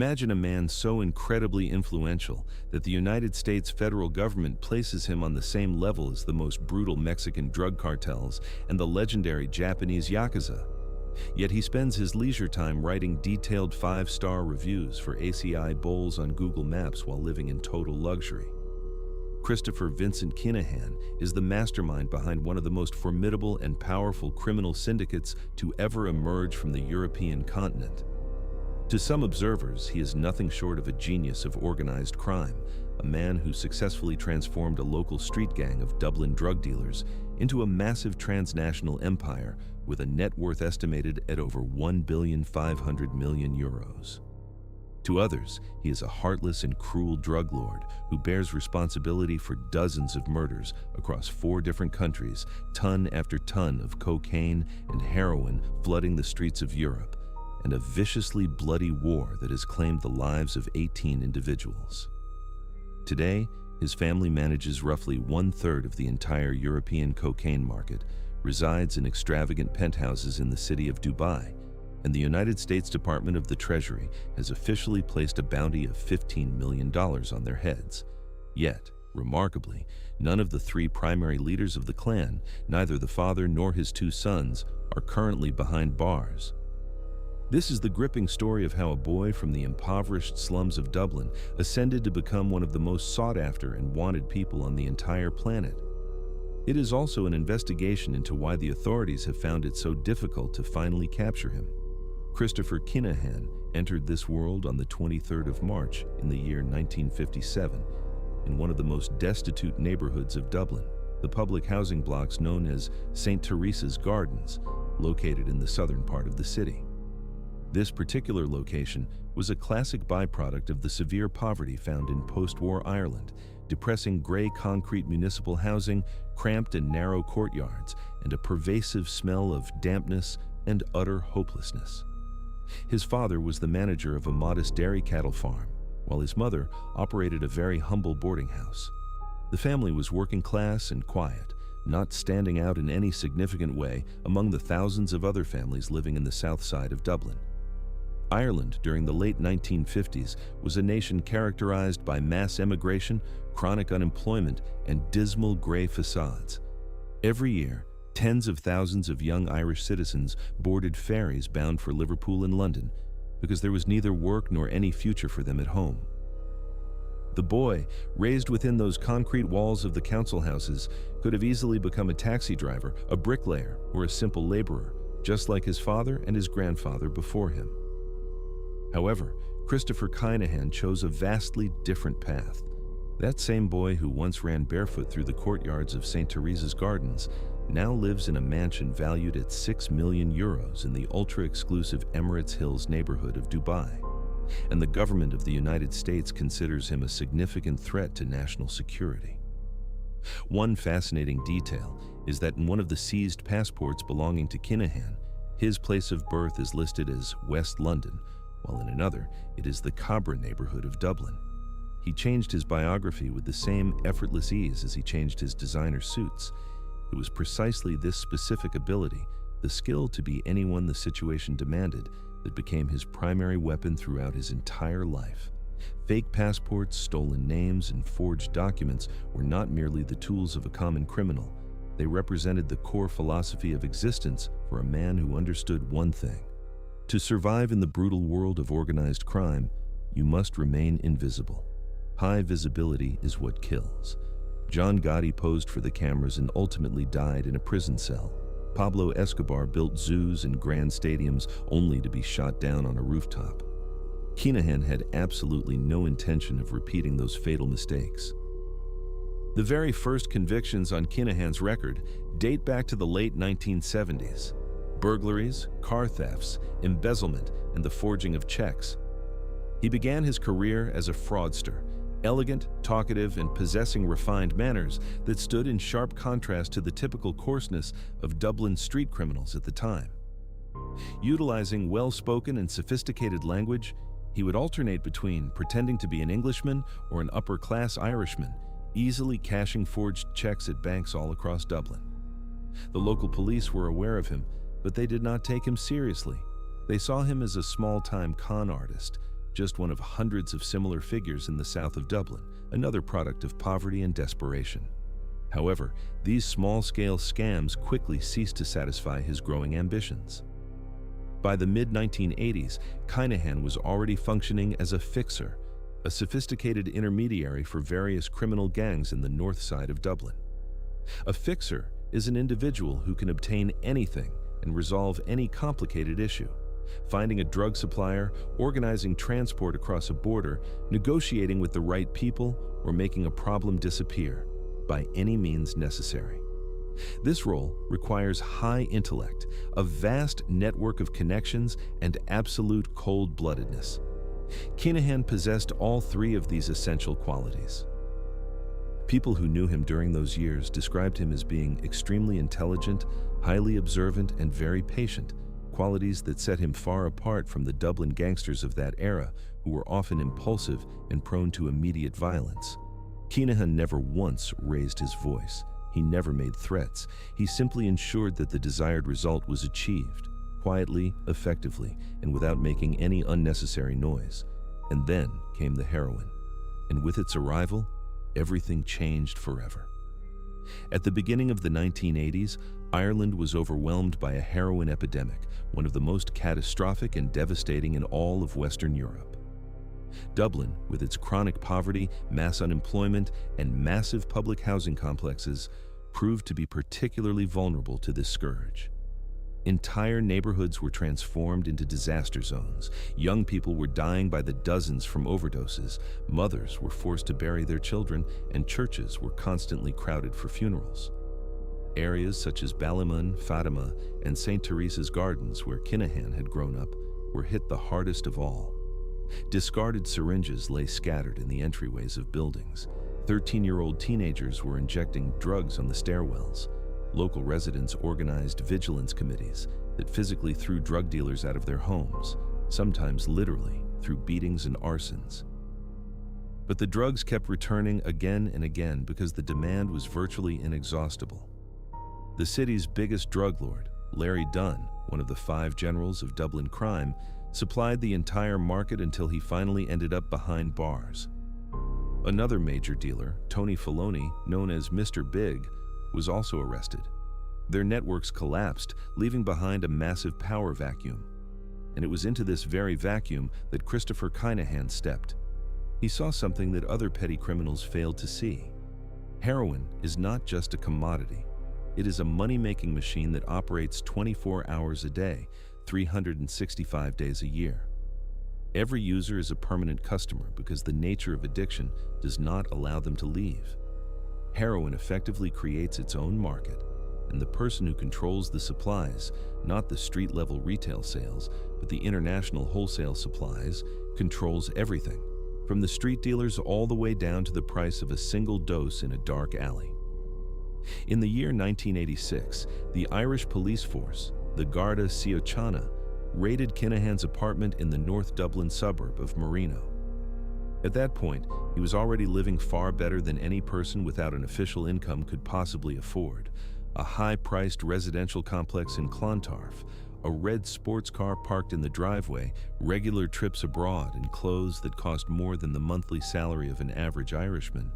Imagine a man so incredibly influential that the United States federal government places him on the same level as the most brutal Mexican drug cartels and the legendary Japanese Yakuza. Yet he spends his leisure time writing detailed 5-star reviews for ACI bowls on Google Maps while living in total luxury. Christopher Vincent Kinahan is the mastermind behind one of the most formidable and powerful criminal syndicates to ever emerge from the European continent. To some observers, he is nothing short of a genius of organized crime, a man who successfully transformed a local street gang of Dublin drug dealers into a massive transnational empire with a net worth estimated at over €1.5 billion. To others, he is a heartless and cruel drug lord who bears responsibility for dozens of murders across 4 different countries, ton after ton of cocaine and heroin flooding the streets of Europe, and a viciously bloody war that has claimed the lives of 18 individuals. Today, his family manages roughly 1/3 of the entire European cocaine market, resides in extravagant penthouses in the city of Dubai, and the United States Department of the Treasury has officially placed a bounty of $15 million on their heads. Yet, remarkably, none of the 3 primary leaders of the clan, neither the father nor his 2 sons, are currently behind bars. This is the gripping story of how a boy from the impoverished slums of Dublin ascended to become one of the most sought-after and wanted people on the entire planet. It is also an investigation into why the authorities have found it so difficult to finally capture him. Christopher Kinahan entered this world on the 23rd of March in the year 1957 in one of the most destitute neighborhoods of Dublin, the public housing blocks known as St. Teresa's Gardens, located in the southern part of the city. This particular location was a classic byproduct of the severe poverty found in post-war Ireland, depressing gray concrete municipal housing, cramped and narrow courtyards, and a pervasive smell of dampness and utter hopelessness. His father was the manager of a modest dairy cattle farm, while his mother operated a very humble boarding house. The family was working class and quiet, not standing out in any significant way among the thousands of other families living in the south side of Dublin. Ireland during the late 1950s was a nation characterized by mass emigration, chronic unemployment, and dismal gray facades. Every year, tens of thousands of young Irish citizens boarded ferries bound for Liverpool and London because there was neither work nor any future for them at home. The boy, raised within those concrete walls of the council houses, could have easily become a taxi driver, a bricklayer, or a simple laborer, just like his father and his grandfather before him. However, Christopher Kinahan chose a vastly different path. That same boy who once ran barefoot through the courtyards of St. Teresa's Gardens now lives in a mansion valued at €6 million in the ultra-exclusive Emirates Hills neighborhood of Dubai, and the government of the United States considers him a significant threat to national security. One fascinating detail is that in one of the seized passports belonging to Kinahan, his place of birth is listed as West London, while in another, it is the Cabra neighborhood of Dublin. He changed his biography with the same effortless ease as he changed his designer suits. It was precisely this specific ability, the skill to be anyone the situation demanded, that became his primary weapon throughout his entire life. Fake passports, stolen names, and forged documents were not merely the tools of a common criminal. They represented the core philosophy of existence for a man who understood one thing: to survive in the brutal world of organized crime, you must remain invisible. High visibility is what kills. John Gotti posed for the cameras and ultimately died in a prison cell. Pablo Escobar built zoos and grand stadiums only to be shot down on a rooftop. Kinahan had absolutely no intention of repeating those fatal mistakes. The very first convictions on Kinahan's record date back to the late 1970s. Burglaries, car thefts, embezzlement, and the forging of checks. He began his career as a fraudster, elegant, talkative, and possessing refined manners that stood in sharp contrast to the typical coarseness of Dublin street criminals at the time. Utilizing well-spoken and sophisticated language, he would alternate between pretending to be an Englishman or an upper-class Irishman, easily cashing forged checks at banks all across Dublin. The local police were aware of him, but they did not take him seriously. They saw him as a small-time con artist, just one of hundreds of similar figures in the south of Dublin, another product of poverty and desperation. However, these small-scale scams quickly ceased to satisfy his growing ambitions. By the mid-1980s, Kinahan was already functioning as a fixer, a sophisticated intermediary for various criminal gangs in the north side of Dublin. A fixer is an individual who can obtain anything and resolve any complicated issue, finding a drug supplier, organizing transport across a border, negotiating with the right people, or making a problem disappear by any means necessary. This role requires high intellect, a vast network of connections, and absolute cold-bloodedness. Kinahan possessed all three of these essential qualities. People who knew him during those years described him as being extremely intelligent, highly observant, and very patient, qualities that set him far apart from the Dublin gangsters of that era, who were often impulsive and prone to immediate violence. Kinahan never once raised his voice. He never made threats. He simply ensured that the desired result was achieved, quietly, effectively, and without making any unnecessary noise. And then came the heroin. And with its arrival, everything changed forever. At the beginning of the 1980s, Ireland was overwhelmed by a heroin epidemic, one of the most catastrophic and devastating in all of Western Europe. Dublin, with its chronic poverty, mass unemployment, and massive public housing complexes, proved to be particularly vulnerable to this scourge. Entire neighborhoods were transformed into disaster zones. Young people were dying by the dozens from overdoses, mothers were forced to bury their children, and churches were constantly crowded for funerals. Areas such as Ballymun, Fatima, and St. Teresa's Gardens, where Kinahan had grown up, were hit the hardest of all. Discarded syringes lay scattered in the entryways of buildings. 13-year-old teenagers were injecting drugs on the stairwells. Local residents organized vigilance committees that physically threw drug dealers out of their homes, sometimes literally through beatings and arsons. But the drugs kept returning again and again because the demand was virtually inexhaustible. The city's biggest drug lord, Larry Dunn, one of the 5 generals of Dublin crime, supplied the entire market until he finally ended up behind bars. Another major dealer, Tony Filoni, known as Mr. Big, was also arrested. Their networks collapsed, leaving behind a massive power vacuum. And it was into this very vacuum that Christopher Kinahan stepped. He saw something that other petty criminals failed to see. Heroin is not just a commodity. It is a money-making machine that operates 24 hours a day, 365 days a year. Every user is a permanent customer because the nature of addiction does not allow them to leave. Heroin effectively creates its own market, and the person who controls the supplies, not the street-level retail sales, but the international wholesale supplies, controls everything, from the street dealers all the way down to the price of a single dose in a dark alley. In the year 1986, the Irish police force, the Garda Síochána, raided Kinahan's apartment in the North Dublin suburb of Marino. At that point, he was already living far better than any person without an official income could possibly afford. A high-priced residential complex in Clontarf, a red sports car parked in the driveway, regular trips abroad, and clothes that cost more than the monthly salary of an average Irishman.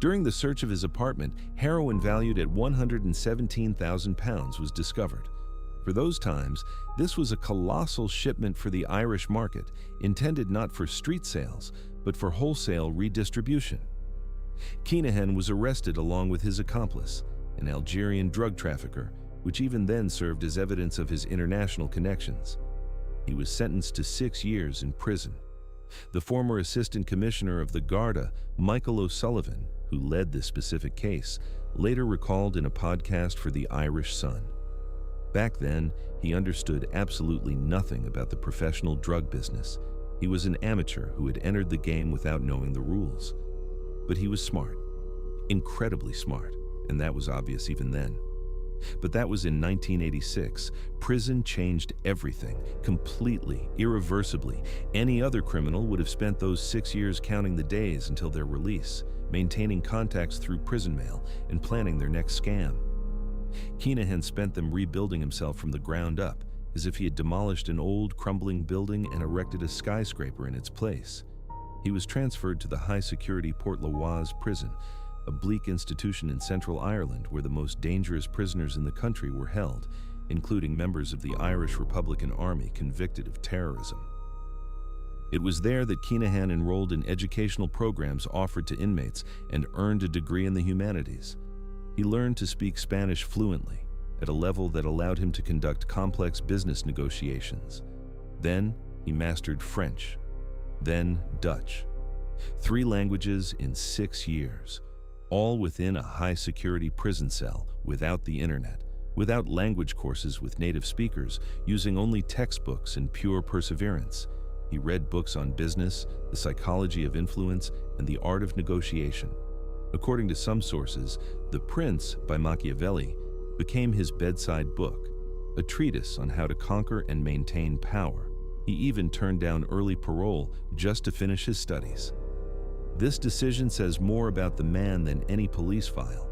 During the search of his apartment, heroin valued at £117,000 was discovered. For those times, this was a colossal shipment for the Irish market, intended not for street sales, but for wholesale redistribution. Kinahan was arrested along with his accomplice, an Algerian drug trafficker, which even then served as evidence of his international connections. He was sentenced to 6 years in prison. The former assistant commissioner of the Garda, Michael O'Sullivan, who led this specific case, later recalled in a podcast for the Irish Sun. Back then, he understood absolutely nothing about the professional drug business. He was an amateur who had entered the game without knowing the rules. But he was smart, incredibly smart, and that was obvious even then. But that was in 1986. Prison changed everything, completely, irreversibly. Any other criminal would have spent those 6 years counting the days until their release, maintaining contacts through prison mail, and planning their next scam. Kinahan spent them rebuilding himself from the ground up, as if he had demolished an old, crumbling building and erected a skyscraper in its place. He was transferred to the high-security Port Laoise prison, a bleak institution in central Ireland where the most dangerous prisoners in the country were held, including members of the Irish Republican Army convicted of terrorism. It was there that Kinahan enrolled in educational programs offered to inmates and earned a degree in the humanities. He learned to speak Spanish fluently, at a level that allowed him to conduct complex business negotiations. Then he mastered French, then Dutch. 3 languages in 6 years, all within a high-security prison cell without the internet, without language courses with native speakers, using only textbooks and pure perseverance. He read books on business, the psychology of influence, and the art of negotiation. According to some sources, The Prince by Machiavelli became his bedside book, a treatise on how to conquer and maintain power. He even turned down early parole just to finish his studies. This decision says more about the man than any police file.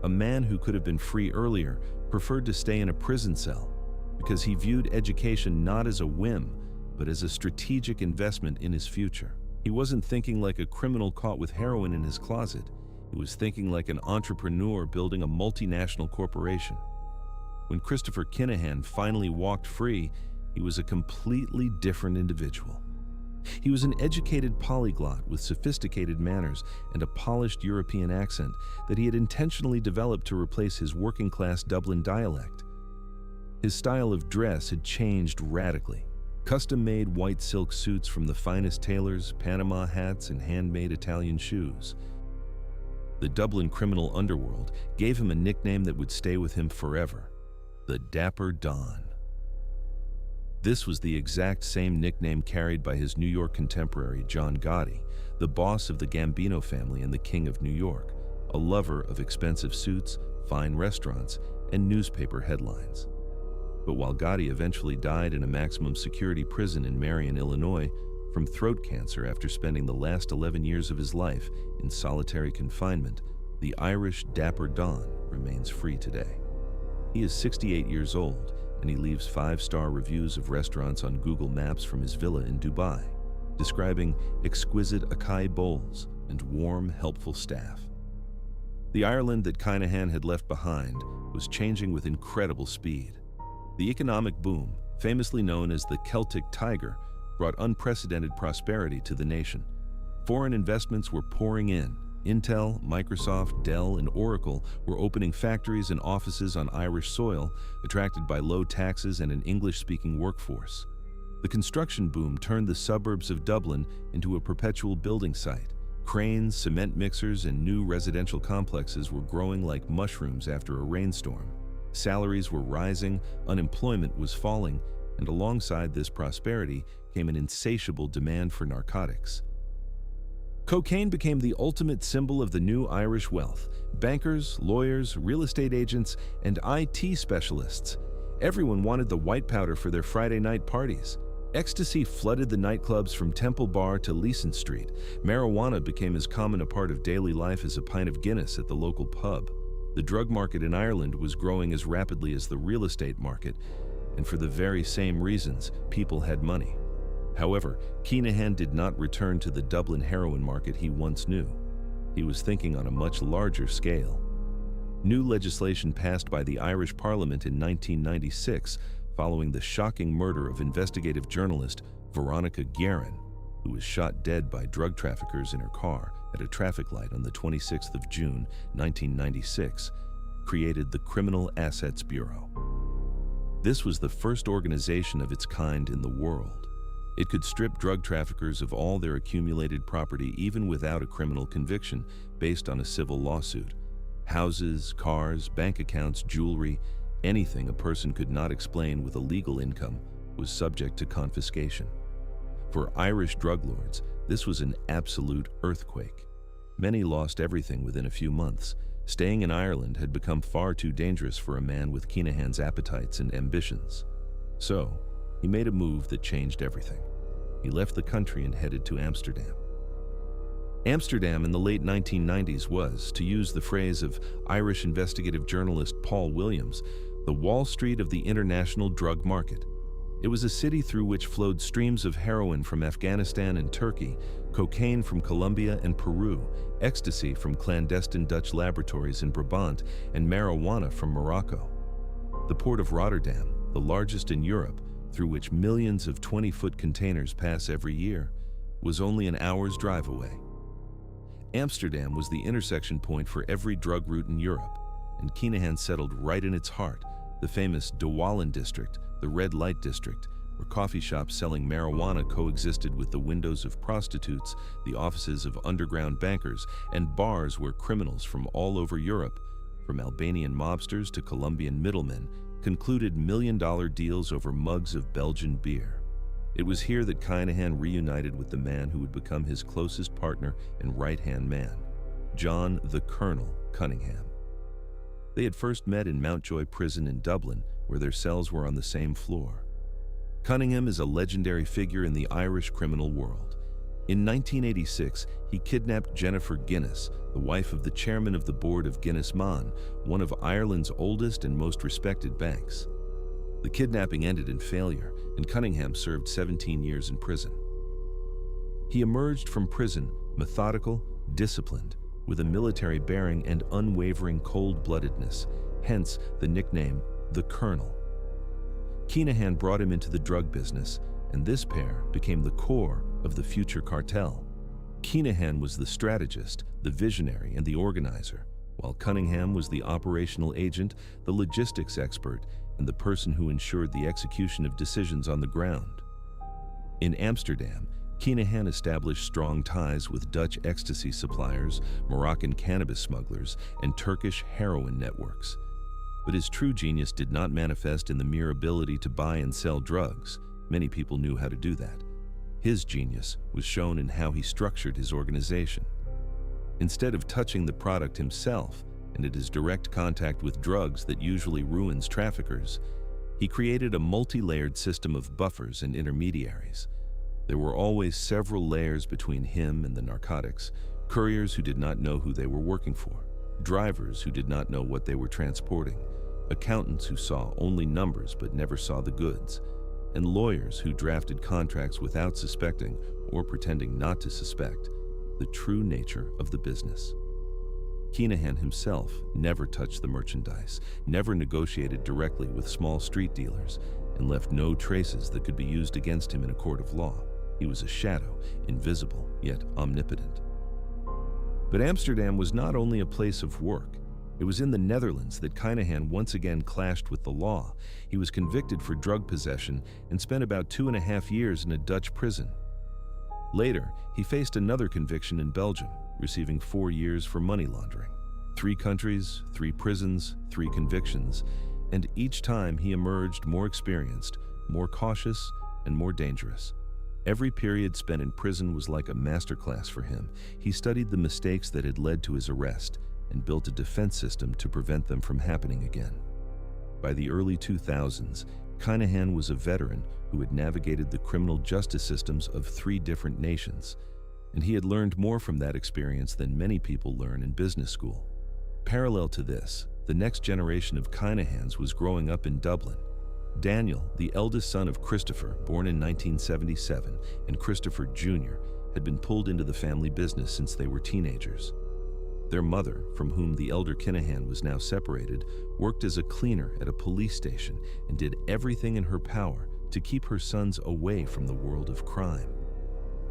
A man who could have been free earlier preferred to stay in a prison cell because he viewed education not as a whim, but as a strategic investment in his future. He wasn't thinking like a criminal caught with heroin in his closet. He was thinking like an entrepreneur building a multinational corporation. When Christopher Kinahan finally walked free, he was a completely different individual. He was an educated polyglot with sophisticated manners and a polished European accent that he had intentionally developed to replace his working-class Dublin dialect. His style of dress had changed radically. Custom-made white silk suits from the finest tailors, Panama hats, and handmade Italian shoes. The Dublin criminal underworld gave him a nickname that would stay with him forever: the Dapper Don. This was the exact same nickname carried by his New York contemporary John Gotti, the boss of the Gambino family and the King of New York, a lover of expensive suits, fine restaurants, and newspaper headlines. But while Gotti eventually died in a maximum security prison in Marion, Illinois, from throat cancer after spending the last 11 years of his life in solitary confinement, the Irish Dapper Don remains free today. He is 68 years old, and he leaves 5-star reviews of restaurants on Google Maps from his villa in Dubai, describing exquisite acai bowls and warm, helpful staff. The Ireland that Kinahan had left behind was changing with incredible speed. The economic boom, famously known as the Celtic Tiger, brought unprecedented prosperity to the nation. Foreign investments were pouring in. Intel, Microsoft, Dell, and Oracle were opening factories and offices on Irish soil, attracted by low taxes and an English-speaking workforce. The construction boom turned the suburbs of Dublin into a perpetual building site. Cranes, cement mixers, and new residential complexes were growing like mushrooms after a rainstorm. Salaries were rising, unemployment was falling, and alongside this prosperity came an insatiable demand for narcotics. Cocaine became the ultimate symbol of the new Irish wealth. Bankers, lawyers, real estate agents, and IT specialists. Everyone wanted the white powder for their Friday night parties. Ecstasy flooded the nightclubs from Temple Bar to Leeson Street. Marijuana became as common a part of daily life as a pint of Guinness at the local pub. The drug market in Ireland was growing as rapidly as the real estate market, and for the very same reasons, people had money. However, Kinahan did not return to the Dublin heroin market he once knew. He was thinking on a much larger scale. New legislation passed by the Irish Parliament in 1996 following the shocking murder of investigative journalist Veronica Guerin, who was shot dead by drug traffickers in her car at a traffic light on the 26th of June, 1996, created the Criminal Assets Bureau. This was the first organization of its kind in the world. It could strip drug traffickers of all their accumulated property even without a criminal conviction based on a civil lawsuit. Houses, cars, bank accounts, jewelry, anything a person could not explain with a legal income was subject to confiscation. For Irish drug lords, this was an absolute earthquake. Many lost everything within a few months. Staying in Ireland had become far too dangerous for a man with Kinahan's appetites and ambitions. So, he made a move that changed everything. He left the country and headed to Amsterdam. Amsterdam in the late 1990s was, to use the phrase of Irish investigative journalist Paul Williams, the Wall Street of the international drug market. It was a city through which flowed streams of heroin from Afghanistan and Turkey, cocaine from Colombia and Peru, ecstasy from clandestine Dutch laboratories in Brabant, and marijuana from Morocco. The port of Rotterdam, the largest in Europe, through which millions of 20-foot containers pass every year, was only an hour's drive away. Amsterdam was the intersection point for every drug route in Europe, and Kinahan settled right in its heart, the famous De Wallen district, the red light district, where coffee shops selling marijuana coexisted with the windows of prostitutes, the offices of underground bankers, and bars where criminals from all over Europe, from Albanian mobsters to Colombian middlemen, concluded million-dollar deals over mugs of Belgian beer. It was here that Kinahan reunited with the man who would become his closest partner and right-hand man, John the Colonel Cunningham. They had first met in Mountjoy Prison in Dublin, where their cells were on the same floor. Cunningham is a legendary figure in the Irish criminal world. In 1986, he kidnapped Jennifer Guinness, the wife of the chairman of the board of Guinness Man, one of Ireland's oldest and most respected banks. The kidnapping ended in failure, and Cunningham served 17 years in prison. He emerged from prison methodical, disciplined, with a military bearing and unwavering cold-bloodedness, hence the nickname the Colonel. Kinahan brought him into the drug business, and this pair became the core of the future cartel. Kinahan was the strategist, the visionary, and the organizer, while Cunningham was the operational agent, the logistics expert, and the person who ensured the execution of decisions on the ground. In Amsterdam, Kinahan established strong ties with Dutch ecstasy suppliers, Moroccan cannabis smugglers, and Turkish heroin networks. But his true genius did not manifest in the mere ability to buy and sell drugs. Many people knew how to do that. His genius was shown in how he structured his organization. Instead of touching the product himself, and it is direct contact with drugs that usually ruins traffickers, he created a multi-layered system of buffers and intermediaries. There were always several layers between him and the narcotics, couriers who did not know who they were working for, drivers who did not know what they were transporting, accountants who saw only numbers but never saw the goods, and lawyers who drafted contracts without suspecting, or pretending not to suspect, the true nature of the business. Kinahan himself never touched the merchandise, never negotiated directly with small street dealers, and left no traces that could be used against him in a court of law. He was a shadow, invisible, yet omnipotent. But Amsterdam was not only a place of work. It was in the Netherlands that Kinahan once again clashed with the law. He was convicted for drug possession and spent about 2.5 years in a Dutch prison. Later, he faced another conviction in Belgium, receiving 4 years for money laundering. 3 countries, 3 prisons, 3 convictions, and each time he emerged more experienced, more cautious, and more dangerous. Every period spent in prison was like a masterclass for him. He studied the mistakes that had led to his arrest and built a defense system to prevent them from happening again. By the early 2000s, Kinahan was a veteran who had navigated the criminal justice systems of 3 different nations, and he had learned more from that experience than many people learn in business school. Parallel to this, the next generation of Kinahans was growing up in Dublin. Daniel, the eldest son of Christopher, born in 1977, and Christopher Jr., had been pulled into the family business since they were teenagers. Their mother, from whom the elder Kinahan was now separated, worked as a cleaner at a police station and did everything in her power to keep her sons away from the world of crime.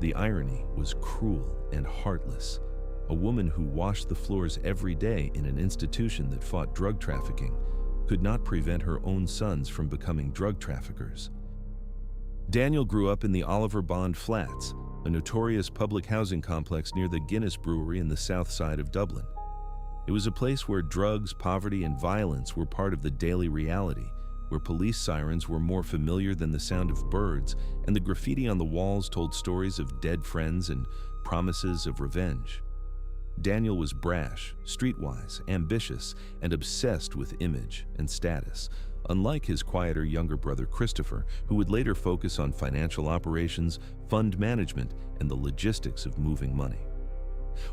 The irony was cruel and heartless. A woman who washed the floors every day in an institution that fought drug trafficking could not prevent her own sons from becoming drug traffickers. Daniel grew up in the Oliver Bond Flats, a notorious public housing complex near the Guinness Brewery in the south side of Dublin. It was a place where drugs, poverty, and violence were part of the daily reality, where police sirens were more familiar than the sound of birds, and the graffiti on the walls told stories of dead friends and promises of revenge. Daniel was brash, streetwise, ambitious, and obsessed with image and status, unlike his quieter younger brother Christopher, who would later focus on financial operations, fund management, and the logistics of moving money.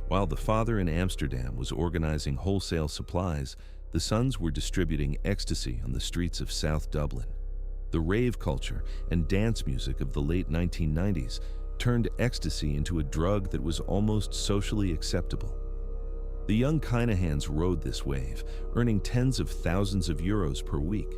While the father in Amsterdam was organizing wholesale supplies, the sons were distributing ecstasy on the streets of South Dublin. The rave culture and dance music of the late 1990s turned ecstasy into a drug that was almost socially acceptable. The young Kinahans rode this wave, earning tens of thousands of euros per week.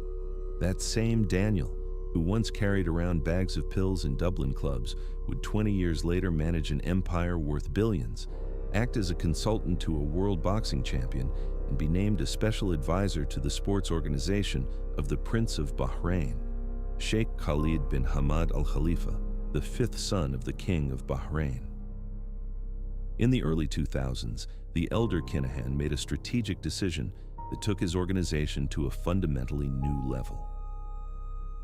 That same Daniel, who once carried around bags of pills in Dublin clubs, would 20 years later manage an empire worth billions, act as a consultant to a world boxing champion, and be named a special advisor to the sports organization of the Prince of Bahrain, Sheikh Khalid bin Hamad Al Khalifa, the fifth son of the King of Bahrain. In the early 2000s, the elder Kinahan made a strategic decision that took his organization to a fundamentally new level.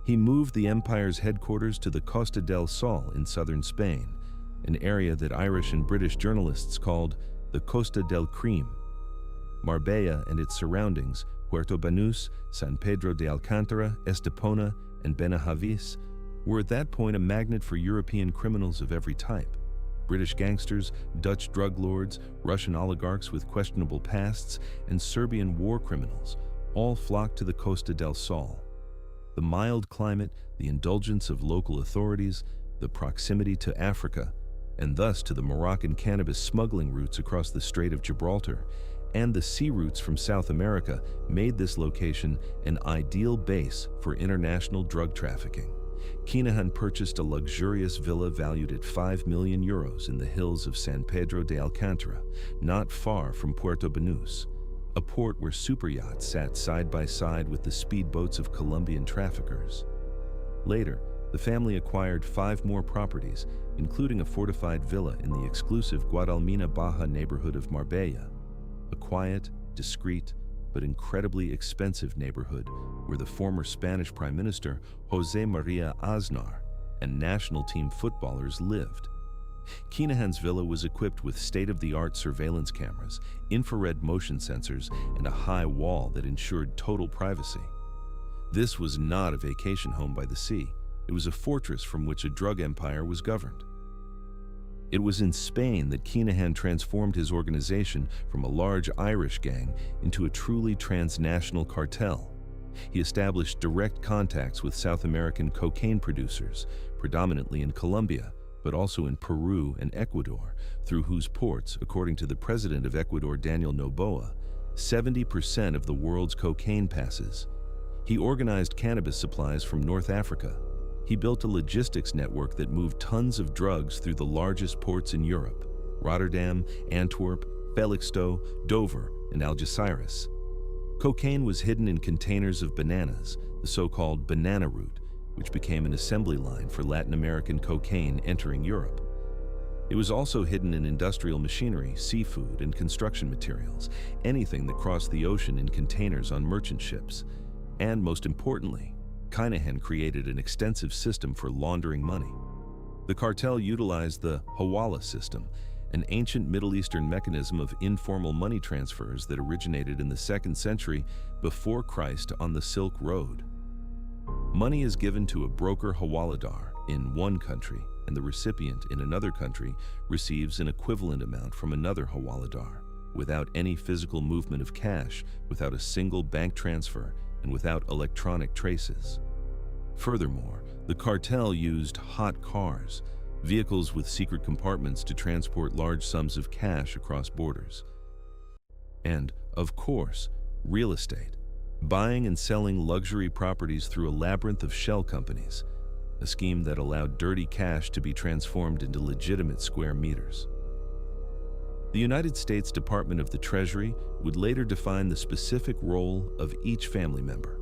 He moved the empire's headquarters to the Costa del Sol in southern Spain, an area that Irish and British journalists called the Costa del Crim. Marbella and its surroundings, Puerto Banús, San Pedro de Alcántara, Estepona, and Benahavis, were at that point a magnet for European criminals of every type. British gangsters, Dutch drug lords, Russian oligarchs with questionable pasts, and Serbian war criminals all flocked to the Costa del Sol. The mild climate, the indulgence of local authorities, the proximity to Africa, and thus to the Moroccan cannabis smuggling routes across the Strait of Gibraltar, and the sea routes from South America made this location an ideal base for international drug trafficking. Kinahan purchased a luxurious villa valued at 5 million euros in the hills of San Pedro de Alcántara, not far from Puerto Banús, a port where superyachts sat side by side with the speedboats of Colombian traffickers. Later, the family acquired 5 more properties, including a fortified villa in the exclusive Guadalmina Baja neighborhood of Marbella, a quiet, discreet, but incredibly expensive neighborhood where the former Spanish Prime Minister José María Aznar and national team footballers lived. Kinahan's villa was equipped with state-of-the-art surveillance cameras, infrared motion sensors, and a high wall that ensured total privacy. This was not a vacation home by the sea. It was a fortress from which a drug empire was governed. It was in Spain that Kinahan transformed his organization from a large Irish gang into a truly transnational cartel. He established direct contacts with South American cocaine producers, predominantly in Colombia, but also in Peru and Ecuador, through whose ports, according to the president of Ecuador, Daniel Noboa, 70% of the world's cocaine passes. He organized cannabis supplies from North Africa. He built a logistics network that moved tons of drugs through the largest ports in Europe: Rotterdam, Antwerp, Felixstowe, Dover, and Algeciras. Cocaine was hidden in containers of bananas, the so-called banana route, which became an assembly line for Latin American cocaine entering Europe. It was also hidden in industrial machinery, seafood, and construction materials, anything that crossed the ocean in containers on merchant ships. And most importantly, Kinahan created an extensive system for laundering money. The cartel utilized the hawala system, an ancient Middle Eastern mechanism of informal money transfers that originated in the 2nd century before Christ on the Silk Road. Money is given to a broker hawaladar in one country, and the recipient in another country receives an equivalent amount from another hawaladar, without any physical movement of cash, without a single bank transfer, and without electronic traces. Furthermore, the cartel used hot cars, vehicles with secret compartments to transport large sums of cash across borders. And, of course, real estate, buying and selling luxury properties through a labyrinth of shell companies, a scheme that allowed dirty cash to be transformed into legitimate square meters. The United States Department of the Treasury would later define the specific role of each family member.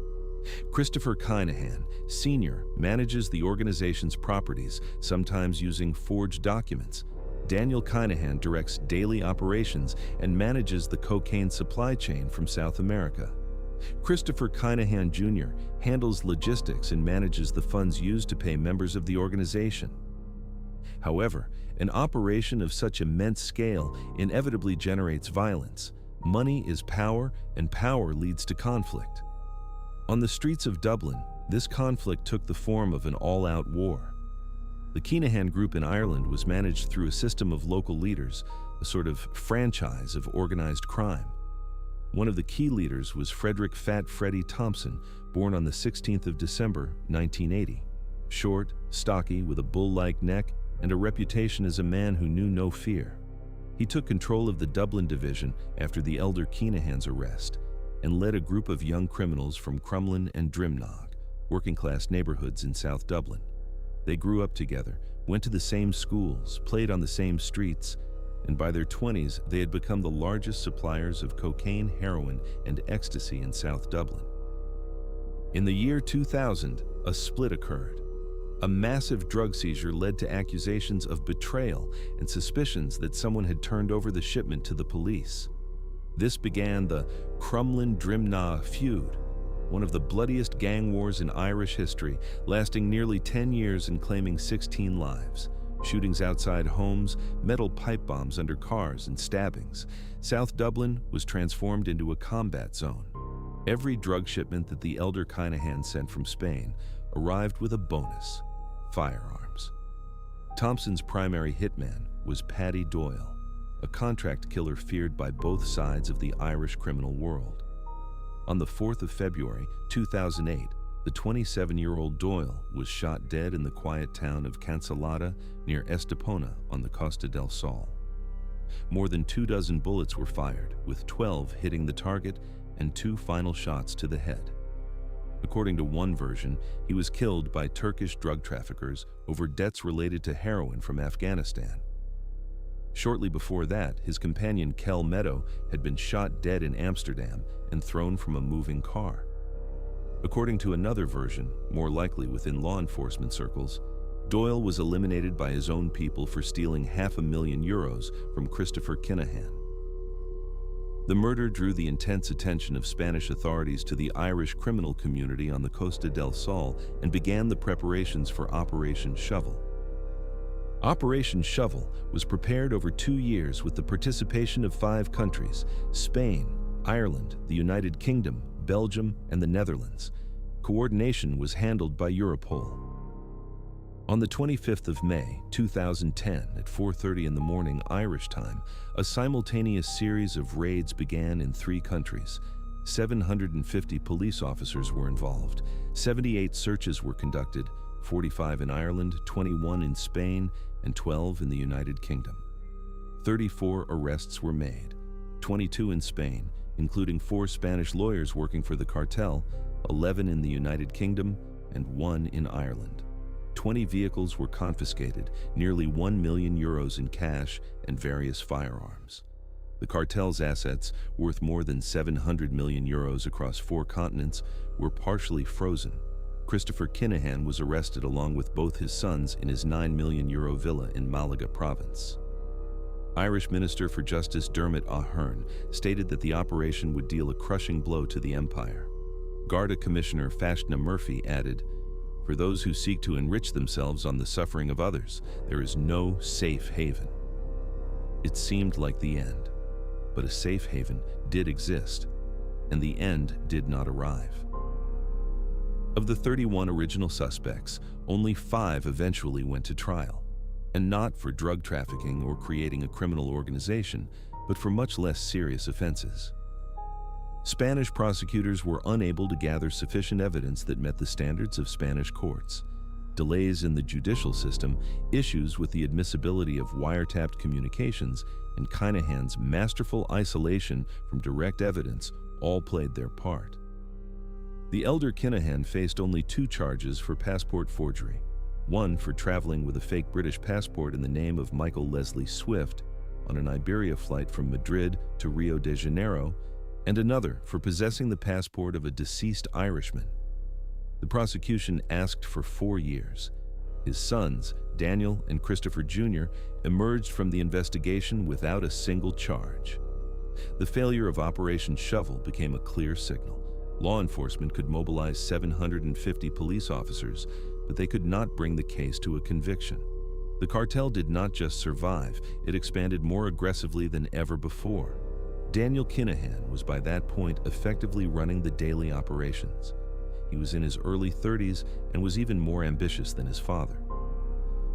Christopher Kinahan, Sr., manages the organization's properties, sometimes using forged documents. Daniel Kinahan directs daily operations and manages the cocaine supply chain from South America. Christopher Kinahan Jr. handles logistics and manages the funds used to pay members of the organization. However, an operation of such immense scale inevitably generates violence. Money is power, and power leads to conflict. On the streets of Dublin, this conflict took the form of an all-out war. The Kinahan Group in Ireland was managed through a system of local leaders, a sort of franchise of organized crime. One of the key leaders was Frederick Fat Freddie Thompson, born on the 16th of December, 1980. Short, stocky, with a bull-like neck and a reputation as a man who knew no fear. He took control of the Dublin division after the elder Kinahan's arrest and led a group of young criminals from Crumlin and Drimnagh, working-class neighborhoods in South Dublin. They grew up together, went to the same schools, played on the same streets, and by their 20s, they had become the largest suppliers of cocaine, heroin, and ecstasy in South Dublin. In the year 2000, a split occurred. A massive drug seizure led to accusations of betrayal and suspicions that someone had turned over the shipment to the police. This began the Crumlin-Drimnagh feud, one of the bloodiest gang wars in Irish history, lasting nearly 10 years and claiming 16 lives. Shootings outside homes, metal pipe bombs under cars, and stabbings. South Dublin was transformed into a combat zone. Every drug shipment that the elder Kinahan sent from Spain arrived with a bonus: firearms. Thompson's primary hitman was Paddy Doyle, a contract killer feared by both sides of the Irish criminal world. On the 4th of February, 2008, the 27-year-old Doyle was shot dead in the quiet town of Cancellata near Estepona on the Costa del Sol. More than 24 bullets were fired, with 12 hitting the target and 2 final shots to the head. According to one version, he was killed by Turkish drug traffickers over debts related to heroin from Afghanistan. Shortly before that, his companion Kel Meadow had been shot dead in Amsterdam and thrown from a moving car. According to another version, more likely within law enforcement circles, Doyle was eliminated by his own people for stealing €500,000 from Christopher Kinahan. The murder drew the intense attention of Spanish authorities to the Irish criminal community on the Costa del Sol and began the preparations for Operation Shovel. Operation Shovel was prepared over 2 years with the participation of 5 countries: Spain, Ireland, the United Kingdom, Belgium, and the Netherlands. Coordination was handled by Europol. On the 25th of May, 2010, at 4:30 in the morning Irish time, a simultaneous series of raids began in 3 countries. 750 police officers were involved. 78 searches were conducted, 45 in Ireland, 21 in Spain, and 12 in the United Kingdom. 34 arrests were made, 22 in Spain, including 4 Spanish lawyers working for the cartel, 11 in the United Kingdom, and 1 in Ireland. 20 vehicles were confiscated, nearly €1 million in cash and various firearms. The cartel's assets, worth more than €700 million across 4 continents, were partially frozen. Christopher Kinahan was arrested along with both his sons in his €9 million villa in Malaga province. Irish Minister for Justice Dermot Ahern stated that the operation would deal a crushing blow to the empire. Garda Commissioner Fashna Murphy added, "For those who seek to enrich themselves on the suffering of others, there is no safe haven." It seemed like the end, but a safe haven did exist, and the end did not arrive. Of the 31 original suspects, only 5 eventually went to trial, and not for drug trafficking or creating a criminal organization, but for much less serious offenses. Spanish prosecutors were unable to gather sufficient evidence that met the standards of Spanish courts. Delays in the judicial system, issues with the admissibility of wiretapped communications, and Kinahan's masterful isolation from direct evidence all played their part. The elder Kinahan faced only 2 charges for passport forgery. One for traveling with a fake British passport in the name of Michael Leslie Swift on an Iberia flight from Madrid to Rio de Janeiro, and another for possessing the passport of a deceased Irishman. The prosecution asked for 4 years. His sons, Daniel and Christopher Jr., emerged from the investigation without a single charge. The failure of Operation Shovel became a clear signal. Law enforcement could mobilize 750 police officers, but they could not bring the case to a conviction. The cartel did not just survive, it expanded more aggressively than ever before. Daniel Kinahan was by that point effectively running the daily operations. He was in his early 30s and was even more ambitious than his father.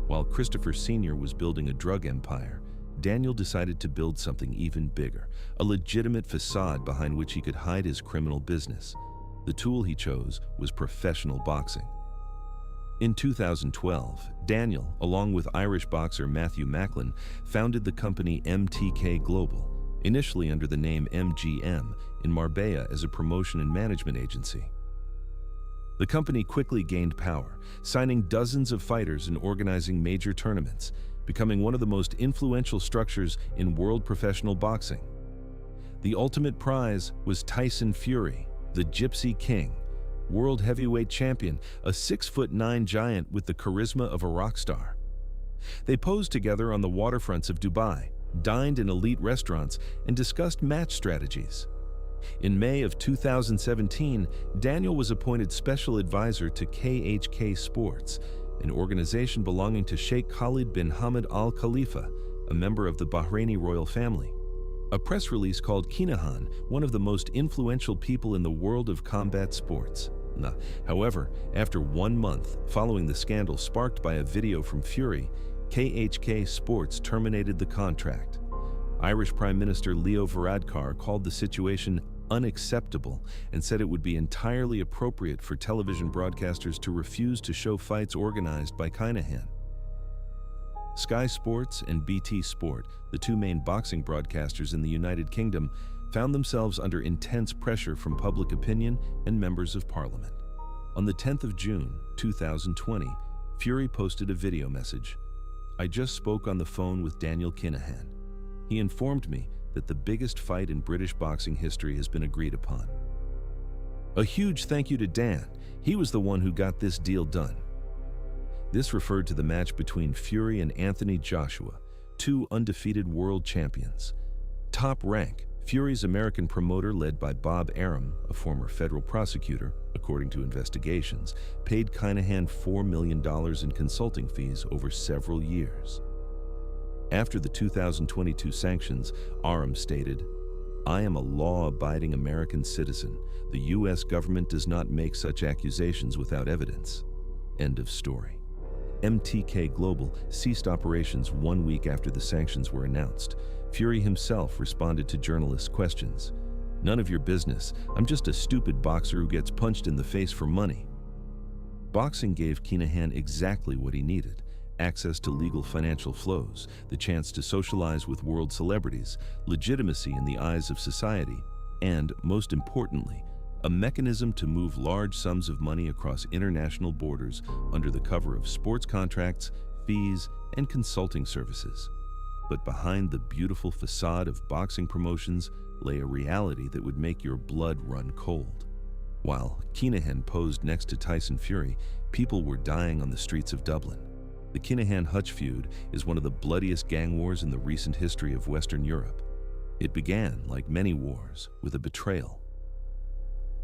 While Christopher Sr. was building a drug empire, Daniel decided to build something even bigger, a legitimate facade behind which he could hide his criminal business. The tool he chose was professional boxing. In 2012, Daniel, along with Irish boxer Matthew Macklin, founded the company MTK Global, initially under the name MGM, in Marbella as a promotion and management agency. The company quickly gained power, signing dozens of fighters and organizing major tournaments, becoming one of the most influential structures in world professional boxing. The ultimate prize was Tyson Fury, the Gypsy King, world heavyweight champion, a 6'9" giant with the charisma of a rock star. They posed together on the waterfronts of Dubai, dined in elite restaurants, and discussed match strategies. In May of 2017, Daniel was appointed special advisor to KHK Sports, an organization belonging to Sheikh Khalid bin Hamad Al Khalifa, a member of the Bahraini royal family. A press release called Kinahan one of the most influential people in the world of combat sports. However, after 1 month following the scandal sparked by a video from Fury, KHK Sports terminated the contract. Irish Prime Minister Leo Varadkar called the situation unacceptable and said it would be entirely appropriate for television broadcasters to refuse to show fights organized by Kinahan. Sky Sports and BT Sport, the two main boxing broadcasters in the United Kingdom, found themselves under intense pressure from public opinion and members of parliament. On the 10th of June, 2020, Fury posted a video message. "I just spoke on the phone with Daniel Kinahan. He informed me that the biggest fight in British boxing history has been agreed upon. A huge thank you to Dan. He was the one who got this deal done." This referred to the match between Fury and Anthony Joshua, two undefeated world champions. Top Rank, Fury's American promoter led by Bob Arum, a former federal prosecutor, according to investigations, paid Kinahan $4 million in consulting fees over several years. After the 2022 sanctions, Arum stated, "I am a law-abiding American citizen. The U.S. government does not make such accusations without evidence." End of story. MTK Global ceased operations 1 week after the sanctions were announced. Fury himself responded to journalists' questions. "None of your business. I'm just a stupid boxer who gets punched in the face for money." Boxing gave Kinahan exactly what he needed: access to legal financial flows, the chance to socialize with world celebrities, legitimacy in the eyes of society, and, most importantly, a mechanism to move large sums of money across international borders under the cover of sports contracts, fees, and consulting services. But behind the beautiful facade of boxing promotions lay a reality that would make your blood run cold. While Kinahan posed next to Tyson Fury, people were dying on the streets of Dublin. The Kinahan-Hutch feud is one of the bloodiest gang wars in the recent history of Western Europe. It began, like many wars, with a betrayal.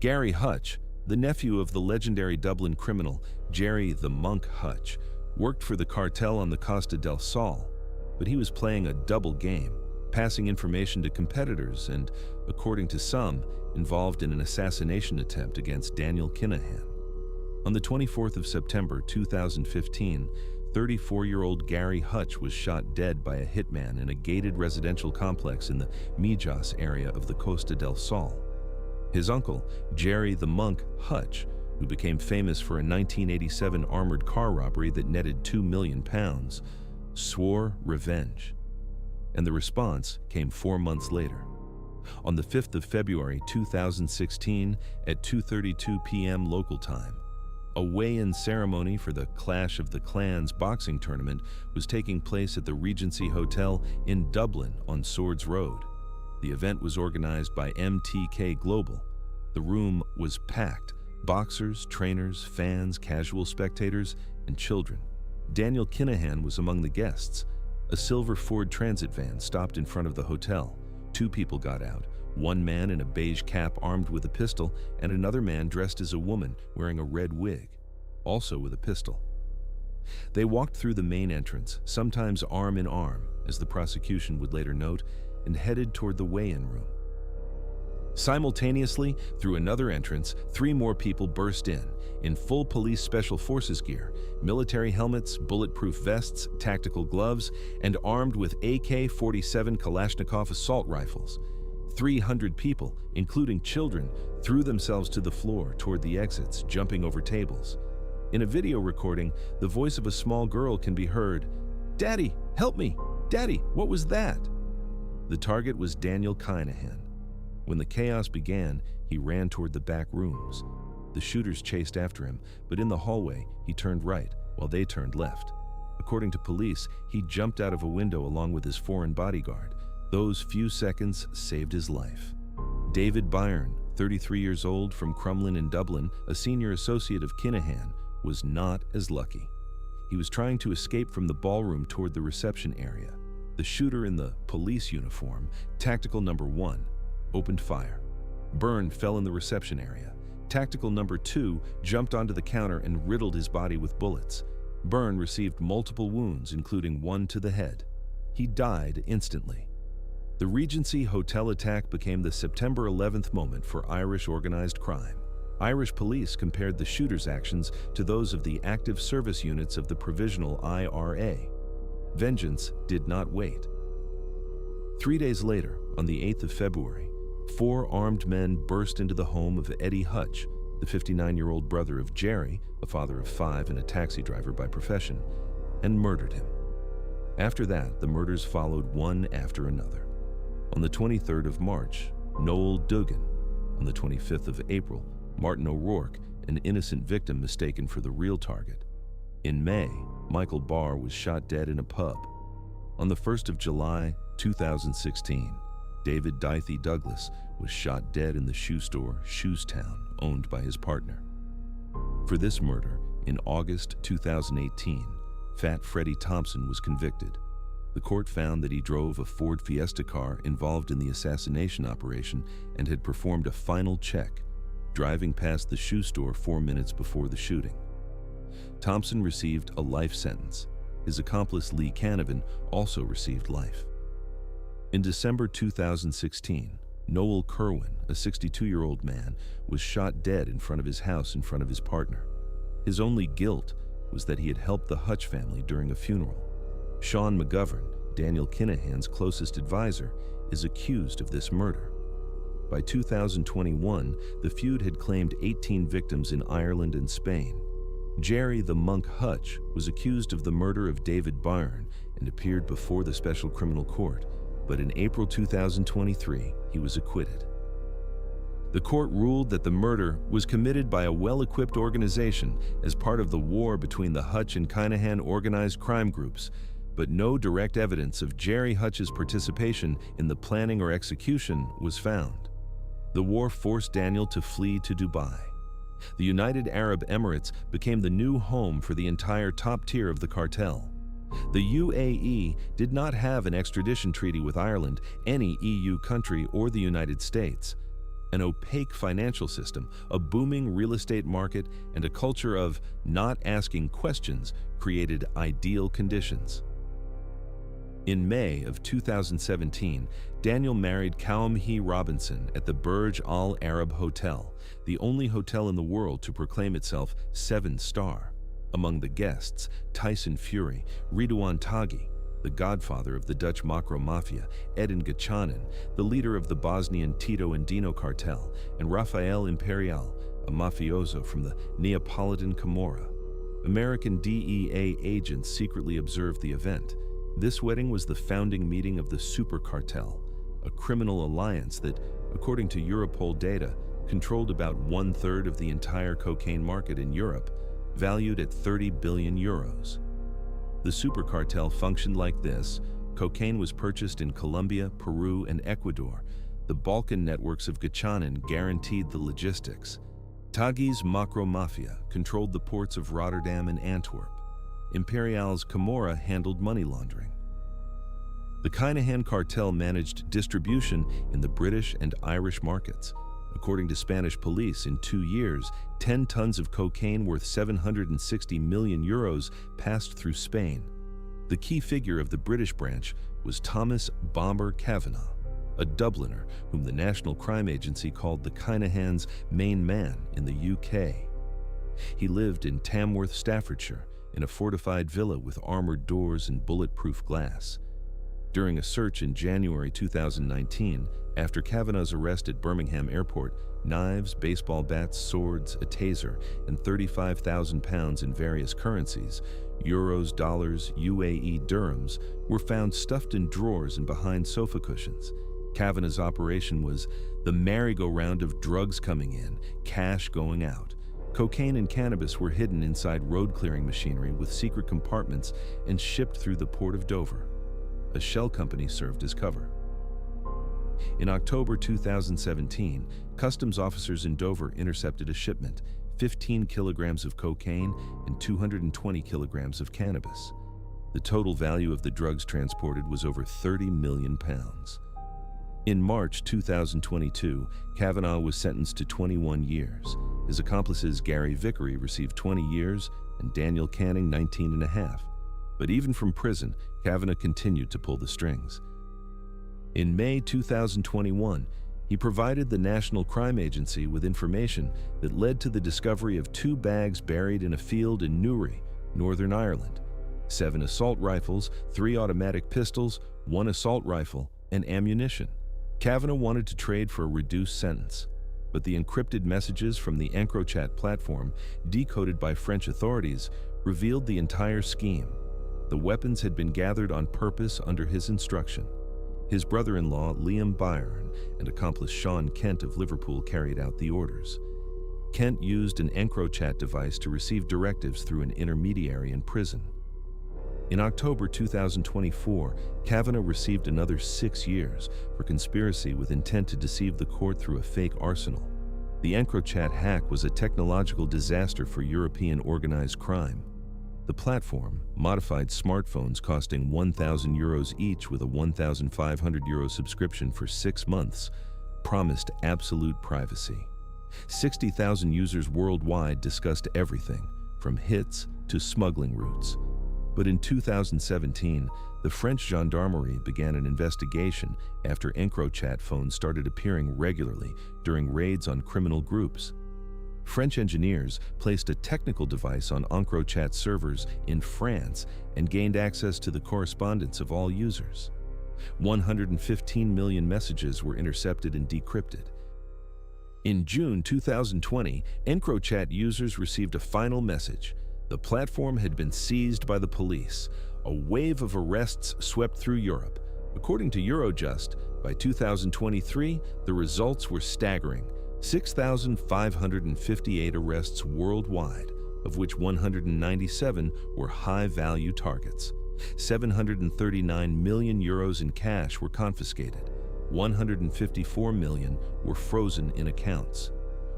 Gary Hutch, the nephew of the legendary Dublin criminal Jerry the Monk Hutch, worked for the cartel on the Costa del Sol, but he was playing a double game, passing information to competitors and, according to some, involved in an assassination attempt against Daniel Kinahan. On the 24th of September 2015, 34-year-old Gary Hutch was shot dead by a hitman in a gated residential complex in the Mijas area of the Costa del Sol. His uncle, Jerry the Monk Hutch, who became famous for a 1987 armored car robbery that netted £2 million, swore revenge. And the response came 4 months later. On the 5th of February 2016, at 2:32 p.m. local time, a weigh-in ceremony for the Clash of the Clans boxing tournament was taking place at the Regency Hotel in Dublin on Swords Road. The event was organized by MTK Global. The room was packed: boxers, trainers, fans, casual spectators, and children. Daniel Kinahan was among the guests. A silver Ford Transit van stopped in front of the hotel. 2 people got out, one man in a beige cap armed with a pistol, and another man dressed as a woman wearing a red wig, also with a pistol. They walked through the main entrance, sometimes arm in arm, as the prosecution would later note, and headed toward the weigh-in room. Simultaneously, through another entrance, 3 more people burst in full police special forces gear, military helmets, bulletproof vests, tactical gloves, and armed with AK-47 Kalashnikov assault rifles. 300 people, including children, threw themselves to the floor toward the exits, jumping over tables. In a video recording, the voice of a small girl can be heard, "Daddy, help me! Daddy, what was that?" The target was Daniel Kinahan. When the chaos began, he ran toward the back rooms. The shooters chased after him, but in the hallway, he turned right, while they turned left. According to police, he jumped out of a window along with his foreign bodyguard. Those few seconds saved his life. David Byrne, 33 years old, from Crumlin in Dublin, a senior associate of Kinahan, was not as lucky. He was trying to escape from the ballroom toward the reception area. The shooter in the police uniform, Tactical Number 1, opened fire. Byrne fell in the reception area. Tactical Number 2 jumped onto the counter and riddled his body with bullets. Byrne received multiple wounds, including one to the head. He died instantly. The Regency Hotel attack became the September 11th moment for Irish organized crime. Irish police compared the shooter's actions to those of the active service units of the Provisional IRA. Vengeance did not wait. 3 days later, on the 8th of February, 4 armed men burst into the home of Eddie Hutch, the 59-year-old brother of Jerry, a father of 5 and a taxi driver by profession, and murdered him. After that, the murders followed one after another. On the 23rd of March, Noel Duggan. On the 25th of April, Martin O'Rourke, an innocent victim mistaken for the real target. In May, Michael Barr was shot dead in a pub. On the 1st of July, 2016, David Dythe Douglas was shot dead in the shoe store Shoestown, owned by his partner. For this murder, in August 2018, Fat Freddie Thompson was convicted. The court found that he drove a Ford Fiesta car involved in the assassination operation and had performed a final check, driving past the shoe store 4 minutes before the shooting. Thompson received a life sentence. His accomplice Lee Canavan also received life. In December 2016, Noel Kerwin, a 62-year-old man, was shot dead in front of his house in front of his partner. His only guilt was that he had helped the Hutch family during a funeral. Sean McGovern, Daniel Kinahan's closest advisor, is accused of this murder. By 2021, the feud had claimed 18 victims in Ireland and Spain. Jerry the Monk Hutch was accused of the murder of David Byrne and appeared before the Special Criminal Court, but in April 2023, he was acquitted. The court ruled that the murder was committed by a well-equipped organization as part of the war between the Hutch and Kinahan organized crime groups, but no direct evidence of Jerry Hutch's participation in the planning or execution was found. The war forced Daniel to flee to Dubai. The United Arab Emirates became the new home for the entire top tier of the cartel. The UAE did not have an extradition treaty with Ireland, any EU country, or the United States. An opaque financial system, a booming real estate market, and a culture of not asking questions created ideal conditions. In May of 2017, Daniel married Kaumhi Robinson at the Burj Al Arab Hotel, the only hotel in the world to proclaim itself 7-star. Among the guests, Tyson Fury, Ridwan Taghi, the godfather of the Dutch Makro Mafia, Edin Gacanin, the leader of the Bosnian Tito and Dino cartel, and Rafael Imperial, a mafioso from the Neapolitan Camorra. American DEA agents secretly observed the event. This wedding was the founding meeting of the Super Cartel, a criminal alliance that, according to Europol data, controlled about 1/3 of the entire cocaine market in Europe, valued at 30 billion euros. The Super Cartel functioned like this. Cocaine was purchased in Colombia, Peru, and Ecuador. The Balkan networks of Gacanin guaranteed the logistics. Taghi's Makro Mafia controlled the ports of Rotterdam and Antwerp. Imperial's Camorra handled money laundering. The Kinahan cartel managed distribution in the British and Irish markets. According to Spanish police, in 2 years, 10 tons of cocaine worth 760 million euros passed through Spain. The key figure of the British branch was Thomas Bomber Kavanagh. a Dubliner whom the National Crime Agency called the Kinahan's main man in the UK. He lived in Tamworth, Staffordshire, in a fortified villa with armored doors and bulletproof glass. During a search in January 2019, after Kavanaugh's arrest at Birmingham Airport, knives, baseball bats, swords, a taser, and £35,000 in various currencies, euros, dollars, UAE dirhams, were found stuffed in drawers and behind sofa cushions. Kavanaugh's operation was the merry-go-round of drugs coming in, cash going out. Cocaine and cannabis were hidden inside road-clearing machinery with secret compartments and shipped through the port of Dover. A shell company served as cover. In October 2017, customs officers in Dover intercepted a shipment, 15 kilograms of cocaine and 220 kilograms of cannabis. The total value of the drugs transported was over £30 million. In March 2022, Kavanaugh was sentenced to 21 years. His accomplices Gary Vickery received 20 years and Daniel Canning 19 and a half. But even from prison, Kavanaugh continued to pull the strings. In May 2021, he provided the National Crime Agency with information that led to the discovery of 2 bags buried in a field in Newry, Northern Ireland, 7 assault rifles, 3 automatic pistols, 1 assault rifle, and ammunition. Kavanaugh wanted to trade for a reduced sentence, but the encrypted messages from the EncroChat platform, decoded by French authorities, revealed the entire scheme. The weapons had been gathered on purpose under his instruction. His brother-in-law, Liam Byrne, and accomplice Sean Kent of Liverpool carried out the orders. Kent used an EncroChat device to receive directives through an intermediary in prison. In October 2024, Kavanaugh received another 6 years for conspiracy with intent to deceive the court through a fake arsenal. The EncroChat hack was a technological disaster for European organized crime. The platform, modified smartphones costing €1,000 each with a €1,500 subscription for 6 months, promised absolute privacy. 60,000 users worldwide discussed everything, from hits to smuggling routes. But in 2017, the French gendarmerie began an investigation after EncroChat phones started appearing regularly during raids on criminal groups. French engineers placed a technical device on EncroChat servers in France and gained access to the correspondence of all users. 115 million messages were intercepted and decrypted. In June 2020, EncroChat users received a final message. The platform had been seized by the police. A wave of arrests swept through Europe. According to Eurojust, by 2023, the results were staggering. 6,558 arrests worldwide, of which 197 were high-value targets. €739 million in cash were confiscated. 154 million were frozen in accounts.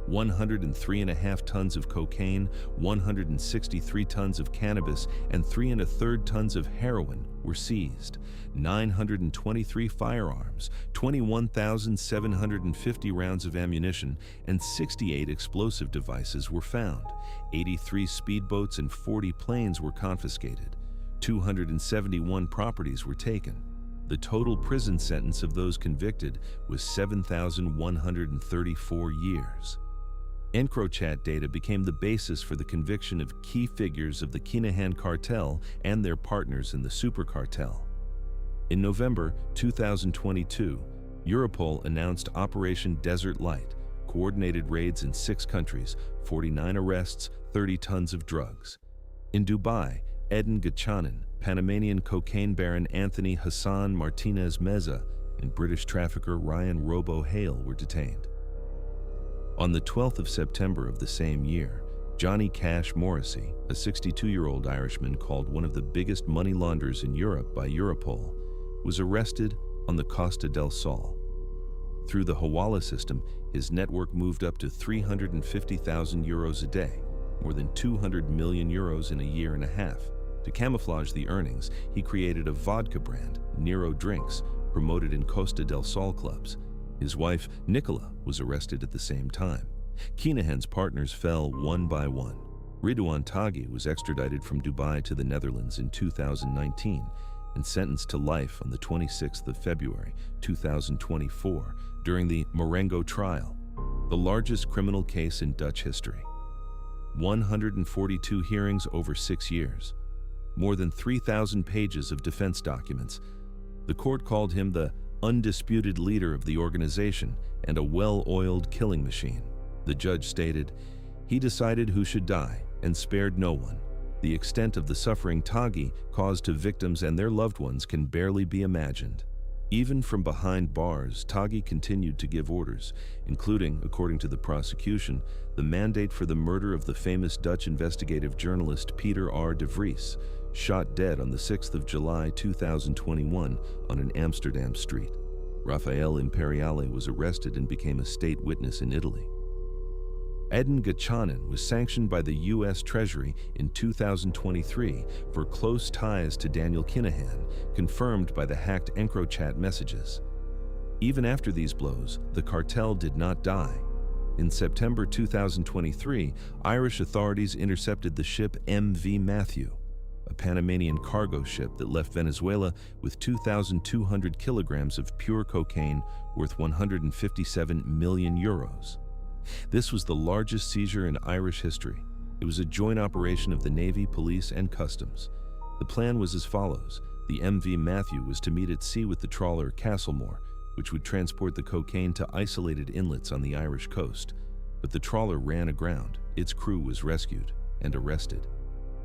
103.5 tons of cocaine, 163 tons of cannabis, and 3 1/3 tons of heroin were seized. 923 firearms, 21,750 rounds of ammunition, and 68 explosive devices were found. 83 speedboats and 40 planes were confiscated. 271 properties were taken. The total prison sentence of those convicted was 7,134 years. EncroChat data became the basis for the conviction of key figures of the Kinahan cartel and their partners in the super cartel. In November 2022, Europol announced Operation Desert Light, coordinated raids in 6 countries, 49 arrests, 30 tons of drugs. In Dubai, Edin Gachanan, Panamanian cocaine baron Anthony Hassan Martinez Meza, and British trafficker Ryan Robo Hale were detained. On the 12th of September of the same year, Johnny Cash Morrissey, a 62-year-old Irishman called one of the biggest money launderers in Europe by Europol, was arrested on the Costa del Sol. Through the Hawala system, his network moved up to €350,000 a day, more than €200 million in a year and a half. To camouflage the earnings, he created a vodka brand, Nero Drinks, promoted in Costa del Sol clubs. His wife, Nicola, was arrested at the same time. Kinahan's partners fell one by one. Ridwan Taghi was extradited from Dubai to the Netherlands in 2019. and sentenced to life on the 26th of February 2024 during the Marengo trial, the largest criminal case in Dutch history. 142 hearings over 6 years, more than 3,000 pages of defense documents. The court called him the undisputed leader of the organization and a well-oiled killing machine. The judge stated, "He decided who should die and spared no one. The extent of the suffering Taghi caused to victims and their loved ones can barely be imagined." Even from behind bars, Taghi continued to give orders, including, according to the prosecution, the mandate for the murder of the famous Dutch investigative journalist Peter R. de Vries, shot dead on the 6th of July 2021 on an Amsterdam street. Rafael Imperiale was arrested and became a state witness in Italy. Edin Gachanan was sanctioned by the U.S. Treasury in 2023 for close ties to Daniel Kinahan, confirmed by the hacked EncroChat messages. Even after these blows, the cartel did not die. In September 2023, Irish authorities intercepted the ship MV Matthew, a Panamanian cargo ship that left Venezuela with 2,200 kilograms of pure cocaine worth 157 million euros. This was the largest seizure in Irish history. It was a joint operation of the Navy, Police, and Customs. The plan was as follows. The MV Matthew was to meet at sea with the trawler Castlemore, which would transport the cocaine to isolated inlets on the Irish coast. But the trawler ran aground. Its crew was rescued and arrested.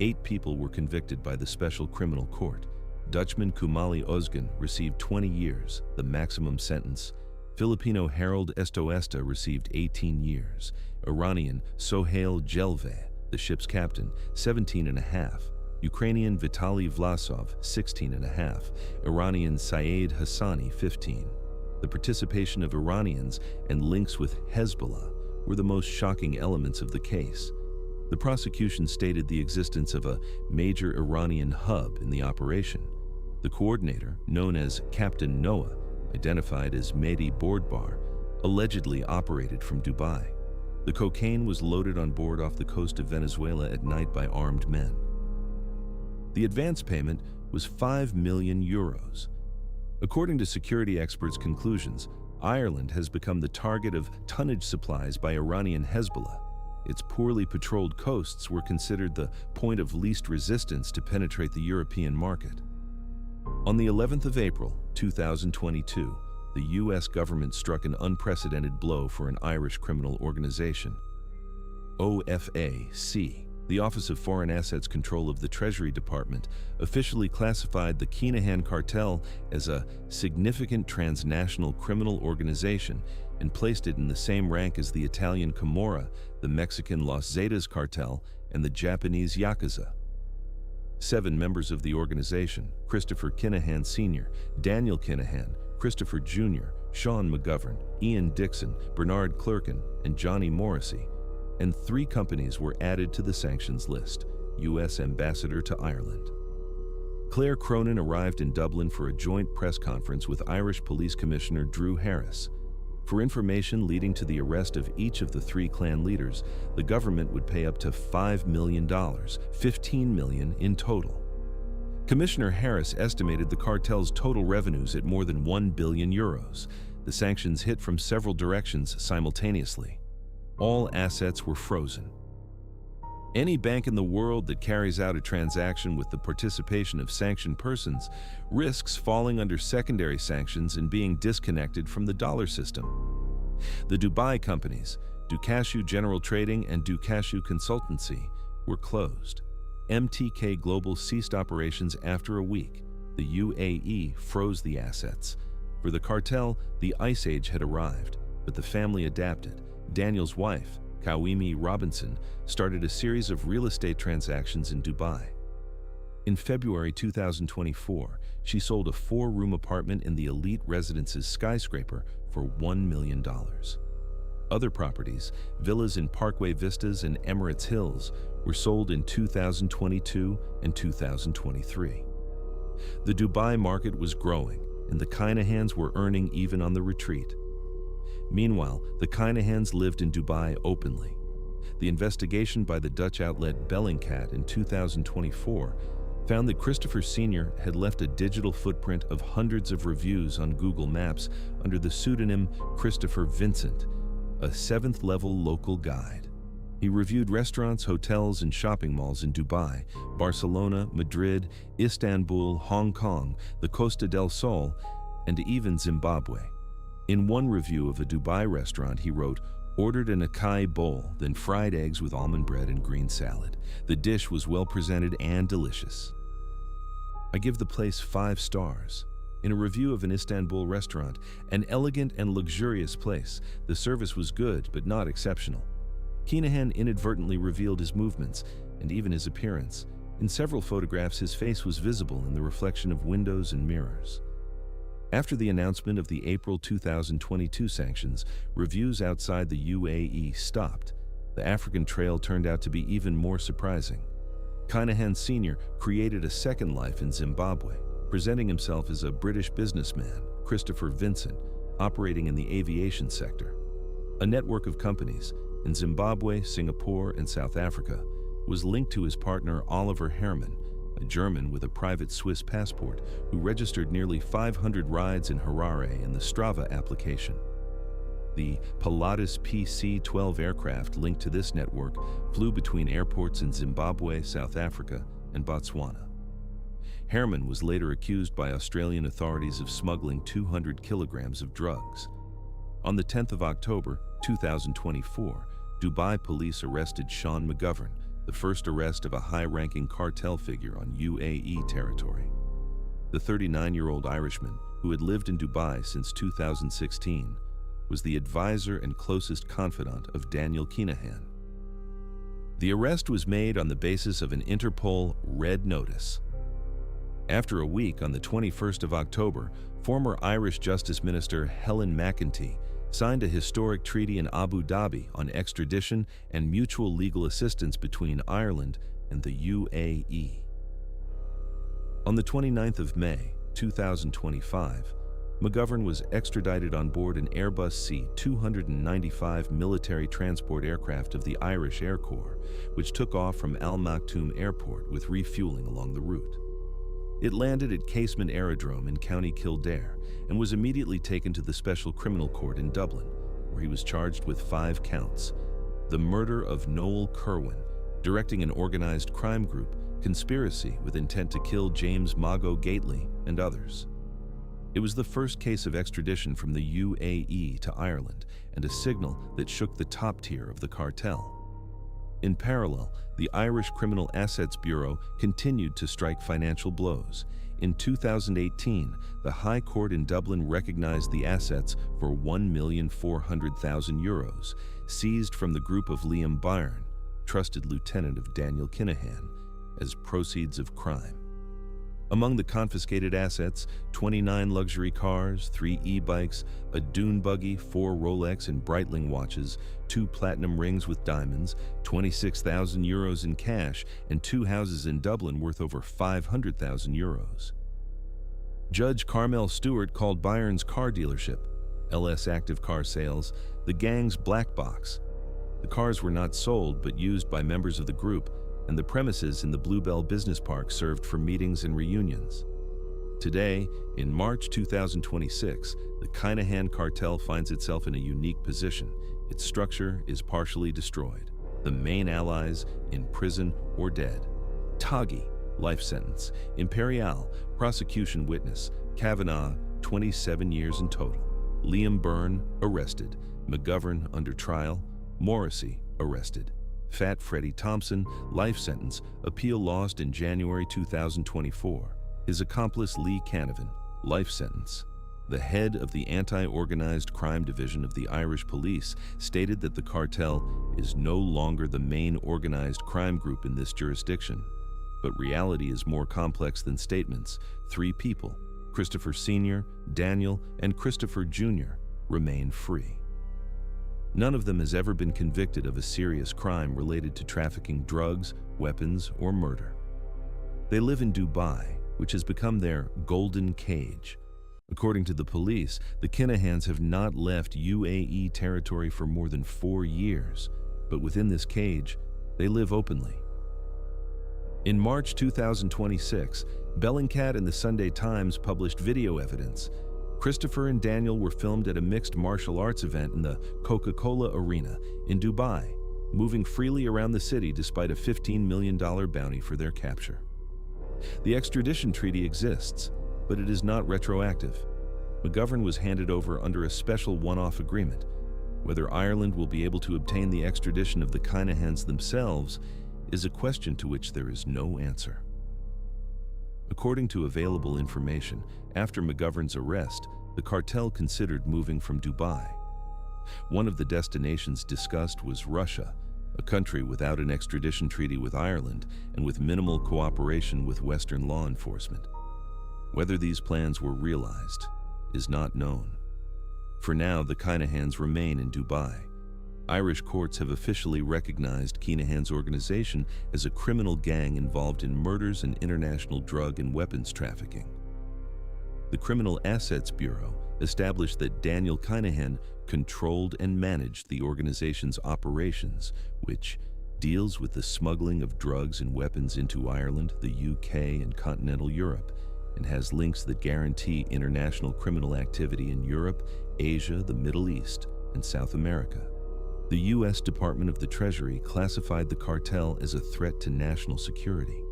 8 people were convicted by the Special Criminal Court. Dutchman Kumali Ozgen received 20 years, the maximum sentence. Filipino Harold Estoesta received 18 years. Iranian Sohail Jelve, the ship's captain, 17 and a half. Ukrainian Vitaly Vlasov, 16 and a half. Iranian Syed Hassani, 15. The participation of Iranians and links with Hezbollah were the most shocking elements of the case. The prosecution stated the existence of a major Iranian hub in the operation. The coordinator, known as Captain Noah, identified as Mehdi Bourdbar, allegedly operated from Dubai. The cocaine was loaded on board off the coast of Venezuela at night by armed men. The advance payment was 5 million euros. According to security experts' conclusions, Ireland has become the target of tonnage supplies by Iranian Hezbollah. Its poorly patrolled coasts were considered the point of least resistance to penetrate the European market. On the 11th of April, 2022, the U.S. government struck an unprecedented blow for an Irish criminal organization. OFAC, the Office of Foreign Assets Control of the Treasury Department, officially classified the Kinahan cartel as a significant transnational criminal organization and placed it in the same rank as the Italian Camorra, the Mexican Los Zetas cartel, and the Japanese Yakuza. 7 members of the organization, Christopher Kinahan Sr., Daniel Kinahan, Christopher Jr., Sean McGovern, Ian Dixon, Bernard Clerkin, and Johnny Morrissey, and 3 companies were added to the sanctions list. U.S. Ambassador to Ireland. Claire Cronin arrived in Dublin for a joint press conference with Irish Police Commissioner Drew Harris. For information leading to the arrest of each of the 3 clan leaders, the government would pay up to $5 million, $15 million in total. Commissioner Harris estimated the cartel's total revenues at more than 1 billion euros. The sanctions hit from several directions simultaneously. All assets were frozen. Any bank in the world that carries out a transaction with the participation of sanctioned persons risks falling under secondary sanctions and being disconnected from the dollar system. The Dubai companies, Ducashu General Trading and Ducashu Consultancy, were closed. MTK Global ceased operations after a week. The UAE froze the assets. For the cartel, the ice age had arrived, but the family adapted. Daniel's wife, Kawimi Robinson, started a series of real estate transactions in Dubai. In February 2024, she sold a 4-room apartment in the elite residence's skyscraper for $1 million. Other properties, villas in Parkway Vistas and Emirates Hills, were sold in 2022 and 2023. The Dubai market was growing, and the Kinahans were earning even on the retreat. Meanwhile, the Kinahans lived in Dubai openly. The investigation by the Dutch outlet Bellingcat in 2024 found that Christopher Sr. had left a digital footprint of hundreds of reviews on Google Maps under the pseudonym Christopher Vincent, a seventh-level local guide. He reviewed restaurants, hotels, and shopping malls in Dubai, Barcelona, Madrid, Istanbul, Hong Kong, the Costa del Sol, and even Zimbabwe. In one review of a Dubai restaurant, he wrote, "Ordered an acai bowl, then fried eggs with almond bread and green salad. The dish was well presented and delicious. I give the place 5 stars." In a review of an Istanbul restaurant, an elegant and luxurious place, the service was good but not exceptional. Kinahan inadvertently revealed his movements and even his appearance. In several photographs, his face was visible in the reflection of windows and mirrors. After the announcement of the April 2022 sanctions, reviews outside the UAE stopped. The African trail turned out to be even more surprising. Kinahan Sr. created a second life in Zimbabwe, presenting himself as a British businessman, Christopher Vincent, operating in the aviation sector. A network of companies in Zimbabwe, Singapore, and South Africa was linked to his partner Oliver Herrmann, a German with a private Swiss passport who registered nearly 500 rides in Harare in the Strava application. The Pilatus PC-12 aircraft linked to this network flew between airports in Zimbabwe, South Africa, and Botswana. Herrmann was later accused by Australian authorities of smuggling 200 kilograms of drugs. On the 10th of October, 2024, Dubai police arrested Sean McGovern, the first arrest of a high-ranking cartel figure on UAE territory. The 39-year-old Irishman, who had lived in Dubai since 2016, was the advisor and closest confidant of Daniel Kinahan. The arrest was made on the basis of an Interpol red notice. After a week, on the 21st of October, former Irish Justice Minister Helen McEntee signed a historic treaty in Abu Dhabi on extradition and mutual legal assistance between Ireland and the UAE. On the 29th of May, 2025, McGovern was extradited on board an Airbus C-295 military transport aircraft of the Irish Air Corps, which took off from Al Maktoum Airport with refueling along the route. It landed at Casement Aerodrome in County Kildare and was immediately taken to the Special Criminal Court in Dublin, where he was charged with 5 counts: the murder of Noel Kerwin, directing an organized crime group, conspiracy with intent to kill James Mago Gately, and others. It was the first case of extradition from the UAE to Ireland and a signal that shook the top tier of the cartel. In parallel, the Irish Criminal Assets Bureau continued to strike financial blows. In 2018, the High Court in Dublin recognized the assets for €1,400,000, seized from the group of Liam Byrne, trusted lieutenant of Daniel Kinahan, as proceeds of crime. Among the confiscated assets, 29 luxury cars, 3 e-bikes, a dune buggy, 4 Rolex and Breitling watches, 2 platinum rings with diamonds, €26,000 in cash, and 2 houses in Dublin worth over €500,000. Judge Carmel Stewart called Byrne's car dealership, LS Active Car Sales, the gang's black box. The cars were not sold but used by members of the group, and the premises in the Bluebell Business Park served for meetings and reunions. Today, in March 2026, the Kinahan cartel finds itself in a unique position. Its structure is partially destroyed. The main allies in prison or dead. Taghi, life sentence. Imperial, prosecution witness. Kavanagh, 27 years in total. Liam Byrne, arrested. McGovern, under trial. Morrissey, arrested. Fat Freddie Thompson, life sentence, appeal lost in January 2024. His accomplice Lee Canavan, life sentence. The head of the Anti-Organized Crime Division of the Irish Police stated that the cartel is no longer the main organized crime group in this jurisdiction. But reality is more complex than statements. 3 people, Christopher Sr., Daniel, and Christopher Jr., remain free. None of them has ever been convicted of a serious crime related to trafficking drugs, weapons, or murder. They live in Dubai, which has become their golden cage. According to the police, the Kinahans have not left UAE territory for more than 4 years, but within this cage, they live openly. In March 2026, Bellingcat and the Sunday Times published video evidence. Christopher and Daniel were filmed at a mixed martial arts event in the Coca-Cola Arena in Dubai, moving freely around the city despite a $15 million bounty for their capture. The extradition treaty exists, but it is not retroactive. McGovern was handed over under a special one-off agreement. Whether Ireland will be able to obtain the extradition of the Kinahans themselves is a question to which there is no answer. According to available information, after McGovern's arrest, the cartel considered moving from Dubai. One of the destinations discussed was Russia, a country without an extradition treaty with Ireland and with minimal cooperation with Western law enforcement. Whether these plans were realized is not known. For now, the Kinahans remain in Dubai. Irish courts have officially recognized Kinahan's organization as a criminal gang involved in murders and international drug and weapons trafficking. The Criminal Assets Bureau established that Daniel Kinahan controlled and managed the organization's operations, which deals with the smuggling of drugs and weapons into Ireland, the UK, and continental Europe, and has links that guarantee international criminal activity in Europe, Asia, the Middle East, and South America. The U.S. Department of the Treasury classified the cartel as a threat to national security.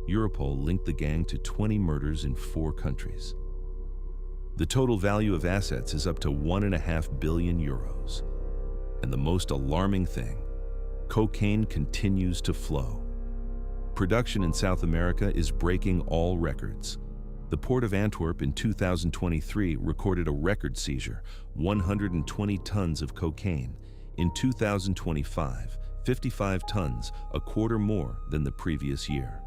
Europol linked the gang to 20 murders in 4 countries. The total value of assets is up to €1.5 billion. And the most alarming thing, cocaine continues to flow. Production in South America is breaking all records. The Port of Antwerp in 2023 recorded a record seizure, 120 tons of cocaine. In 2025, 55 tons, a quarter more than the previous year.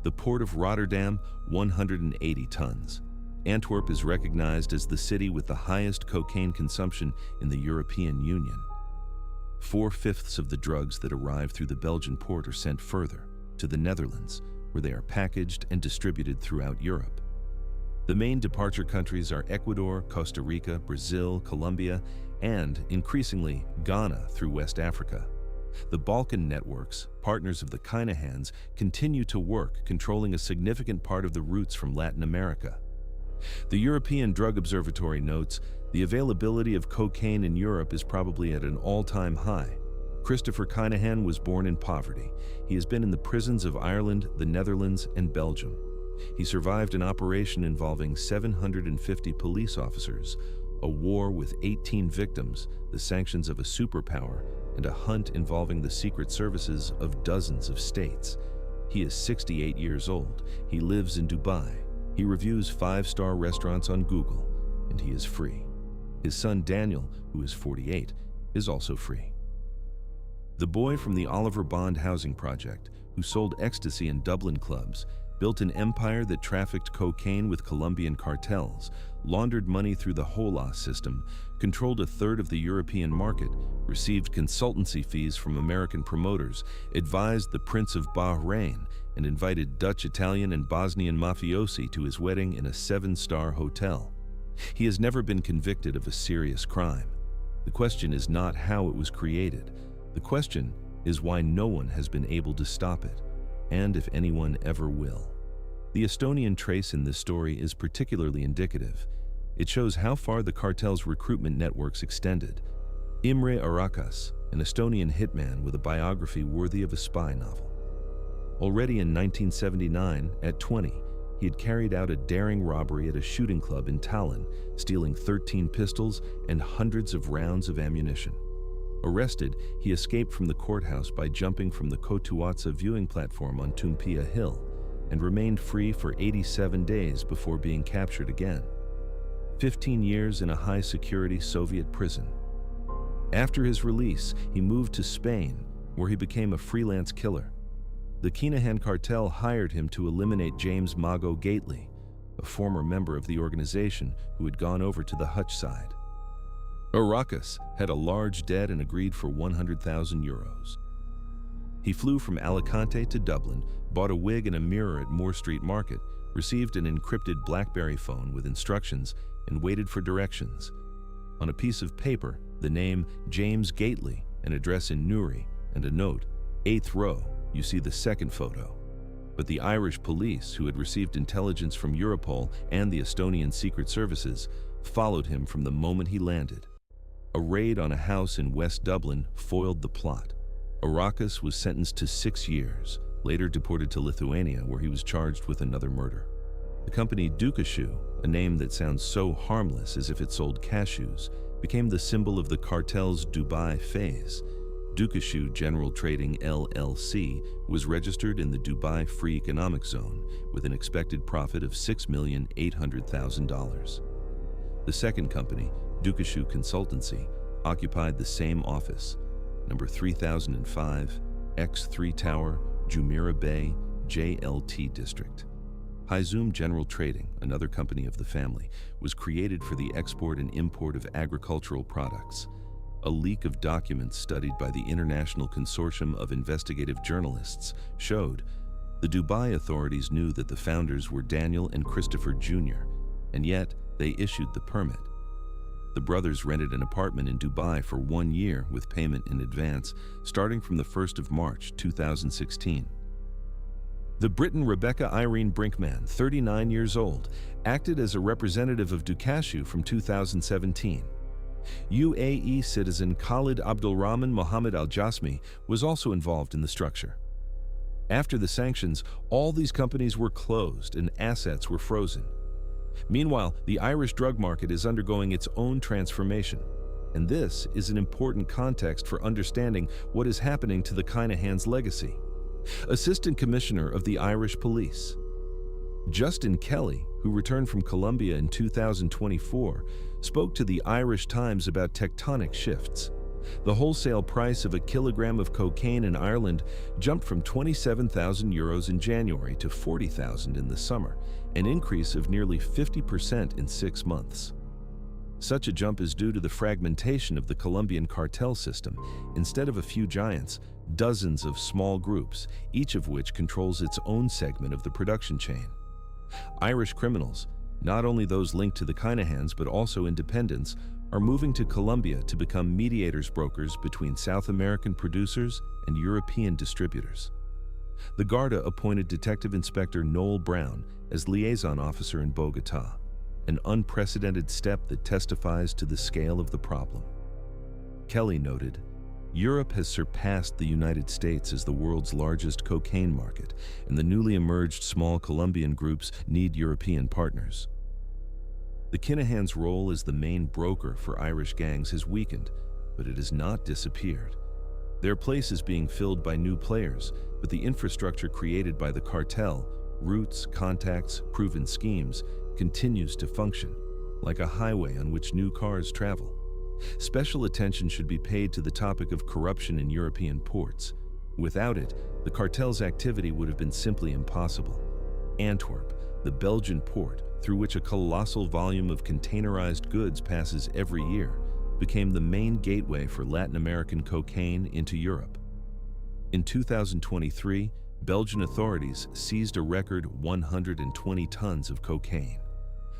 The Port of Rotterdam, 180 tons. Antwerp is recognized as the city with the highest cocaine consumption in the European Union. 4/5 of the drugs that arrive through the Belgian port are sent further, to the Netherlands, where they are packaged and distributed throughout Europe. The main departure countries are Ecuador, Costa Rica, Brazil, Colombia, and, increasingly, Ghana through West Africa. The Balkan networks, partners of the Kinahans, continue to work, controlling a significant part of the routes from Latin America. The European Drug Observatory notes the availability of cocaine in Europe is probably at an all-time high. Christopher Kinahan was born in poverty. He has been in the prisons of Ireland, the Netherlands, and Belgium. He survived an operation involving 750 police officers, a war with 18 victims, the sanctions of a superpower, and a hunt involving the secret services of dozens of states. He is 68 years old. He lives in Dubai. He reviews 5-star restaurants on Google, and he is free. His son Daniel, who is 48, is also free. The boy from the Oliver Bond housing project, who sold ecstasy in Dublin clubs, built an empire that trafficked cocaine with Colombian cartels, laundered money through the HOLA system, controlled a third of the European market, received consultancy fees from American promoters, advised the Prince of Bahrain, and invited Dutch, Italian, and Bosnian mafiosi to his wedding in a 7-star hotel. He has never been convicted of a serious crime. The question is not how it was created. The question is why no one has been able to stop it, and if anyone ever will. The Estonian trace in this story is particularly indicative. It shows how far the cartel's recruitment networks extended. Imre Arakas, an Estonian hitman with a biography worthy of a spy novel. Already in 1979, at 20, he had carried out a daring robbery at a shooting club in Tallinn, stealing 13 pistols and hundreds of rounds of ammunition. Arrested, he escaped from the courthouse by jumping from the Kotuatsa viewing platform on Tumpia Hill, and remained free for 87 days before being captured again. 15 years in a high-security Soviet prison. After his release, he moved to Spain, where he became a freelance killer. The Kinahan cartel hired him to eliminate James Mago Gately, a former member of the organization who had gone over to the Hutch side. Arakas had a large debt and agreed for €100,000. He flew from Alicante to Dublin, bought a wig and a mirror at Moore Street Market, received an encrypted BlackBerry phone with instructions, and waited for directions. On a piece of paper, the name James Gately, an address in Newry, and a note, 8th row, you see the second photo. but the Irish police, who had received intelligence from Europol and the Estonian secret services, followed him from the moment he landed. A raid on a house in West Dublin foiled the plot. Arakas was sentenced to 6 years, later deported to Lithuania, where he was charged with another murder. The company Dukashu, a name that sounds so harmless as if it sold cashews, became the symbol of the cartel's Dubai phase. Dukashu General Trading LLC was registered in the Dubai Free Economic Zone with an expected profit of $6,800,000. The second company, Dukashu Consultancy, occupied the same office, number 3005, X3 Tower, Jumeirah Bay, JLT District. Haizum General Trading, another company of the family, was created for the export and import of agricultural products. A leak of documents studied by the International Consortium of Investigative Journalists showed the Dubai authorities knew that the founders were Daniel and Christopher Jr., and yet they issued the permit. The brothers rented an apartment in Dubai for 1 year with payment in advance, starting from the 1st of March 2016. The Briton Rebecca Irene Brinkman, 39 years old, acted as a representative of Dukashu from 2017. UAE citizen Khalid Abdulrahman Mohammed Al-Jasmi was also involved in the structure. After the sanctions, all these companies were closed and assets were frozen. Meanwhile, the Irish drug market is undergoing its own transformation, and this is an important context for understanding what is happening to the Kinahan's legacy. Assistant Commissioner of the Irish Police Justin Kelly, who returned from Colombia in 2024, spoke to the Irish Times about tectonic shifts. The wholesale price of a kilogram of cocaine in Ireland jumped from €27,000 in January to €40,000 in the summer, an increase of nearly 50% in 6 months. Such a jump is due to the fragmentation of the Colombian cartel system. Instead of a few giants, dozens of small groups, each of which controls its own segment of the production chain. Irish criminals, not only those linked to the Kinahans but also independents, are moving to Colombia to become mediators brokers between South American producers and European distributors. The Garda appointed Detective Inspector Noel Brown as liaison officer in Bogotá, an unprecedented step that testifies to the scale of the problem. Kelly noted, Europe has surpassed the United States as the world's largest cocaine market, and the newly emerged small Colombian groups need European partners. The Kinahan's role as the main broker for Irish gangs has weakened, but it has not disappeared. Their place is being filled by new players, but the infrastructure created by the cartel, routes, contacts, proven schemes, continues to function, like a highway on which new cars travel. Special attention should be paid to the topic of corruption in European ports. Without it, the cartel's activity would have been simply impossible. Antwerp, the Belgian port, through which a colossal volume of containerized goods passes every year, became the main gateway for Latin American cocaine into Europe. In 2023, Belgian authorities seized a record 120 tons of cocaine.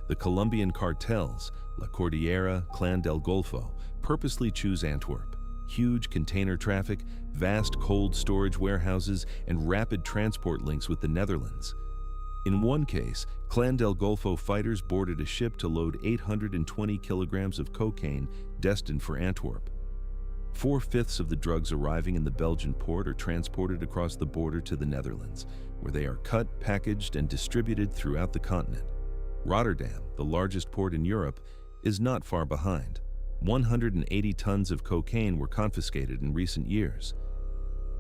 The Colombian cartels, La Cordillera, Clan del Golfo, purposely choose Antwerp. Huge container traffic, vast cold storage warehouses, and rapid transport links with the Netherlands. In one case, Clan del Golfo fighters boarded a ship to load 820 kilograms of cocaine destined for Antwerp. 4/5 of the drugs arriving in the Belgian port are transported across the border to the Netherlands, where they are cut, packaged, and distributed throughout the continent. Rotterdam, the largest port in Europe, is not far behind. 180 tons of cocaine were confiscated in recent years.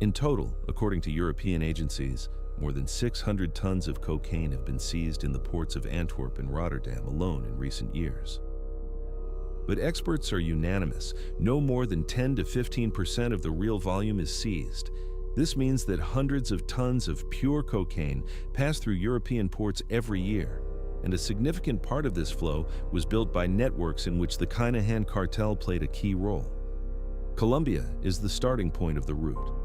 In total, according to European agencies, more than 600 tons of cocaine have been seized in the ports of Antwerp and Rotterdam alone in recent years. But experts are unanimous. No more than 10 to 15% of the real volume is seized. This means that hundreds of tons of pure cocaine pass through European ports every year, and a significant part of this flow was built by networks in which the Kinahan cartel played a key role. Colombia is the starting point of the route.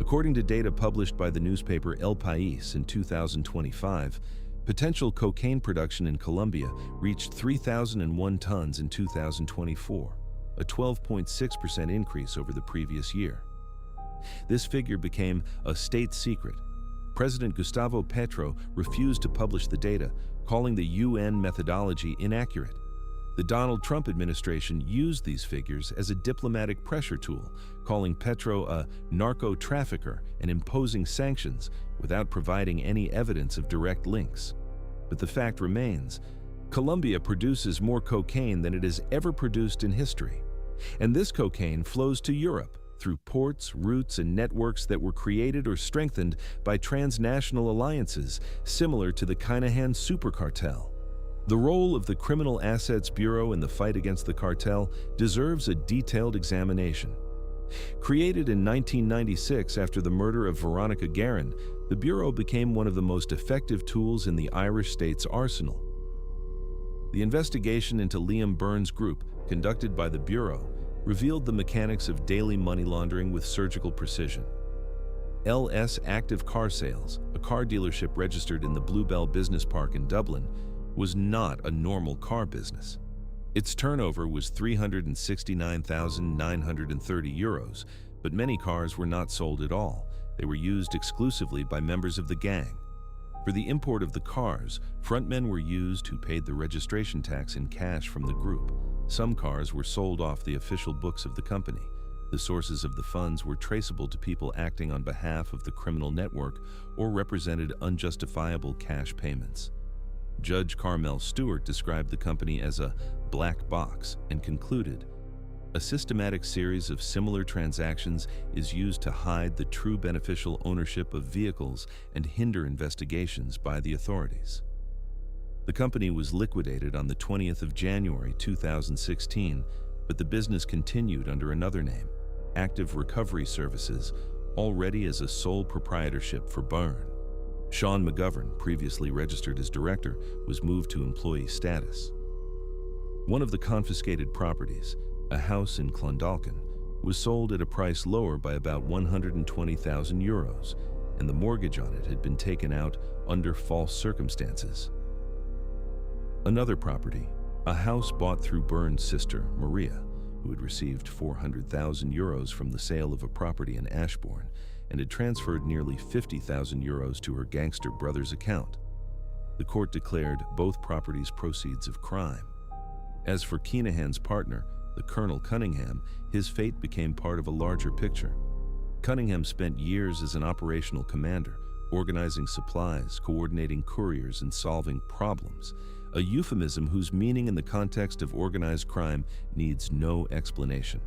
According to data published by the newspaper El País in 2025, potential cocaine production in Colombia reached 3,001 tons in 2024, a 12.6% increase over the previous year. This figure became a state secret, President Gustavo Petro refused to publish the data, calling the UN methodology inaccurate. The Donald Trump administration used these figures as a diplomatic pressure tool, calling Petro a narco-trafficker and imposing sanctions without providing any evidence of direct links. But the fact remains, Colombia produces more cocaine than it has ever produced in history. And this cocaine flows to Europe through ports, routes, and networks that were created or strengthened by transnational alliances similar to the Kinahan supercartel. The role of the Criminal Assets Bureau in the fight against the cartel deserves a detailed examination. Created in 1996 after the murder of Veronica Guerin, the Bureau became one of the most effective tools in the Irish state's arsenal. The investigation into Liam Byrne's group, conducted by the Bureau, revealed the mechanics of daily money laundering with surgical precision. LS Active Car Sales, a car dealership registered in the Bluebell Business Park in Dublin, was not a normal car business. Its turnover was €369,930, but many cars were not sold at all. They were used exclusively by members of the gang. For the import of the cars, frontmen were used who paid the registration tax in cash from the group. Some cars were sold off the official books of the company. The sources of the funds were traceable to people acting on behalf of the criminal network or represented unjustifiable cash payments. Judge Carmel Stewart described the company as a black box and concluded, "A systematic series of similar transactions is used to hide the true beneficial ownership of vehicles and hinder investigations by the authorities." The company was liquidated on the 20th of January 2016, but the business continued under another name, Active Recovery Services, already as a sole proprietorship for Byrne. Sean McGovern, previously registered as director, was moved to employee status. One of the confiscated properties, a house in Clondalkin, was sold at a price lower by about €120,000, and the mortgage on it had been taken out under false circumstances. Another property, a house bought through Byrne's sister, Maria, who had received €400,000 from the sale of a property in Ashbourne, and had transferred nearly €50,000 to her gangster brother's account. The court declared both properties proceeds of crime. As for Kinahan's partner, the Colonel Cunningham, his fate became part of a larger picture. Cunningham spent years as an operational commander, organizing supplies, coordinating couriers, and solving problems, a euphemism whose meaning in the context of organized crime needs no explanation.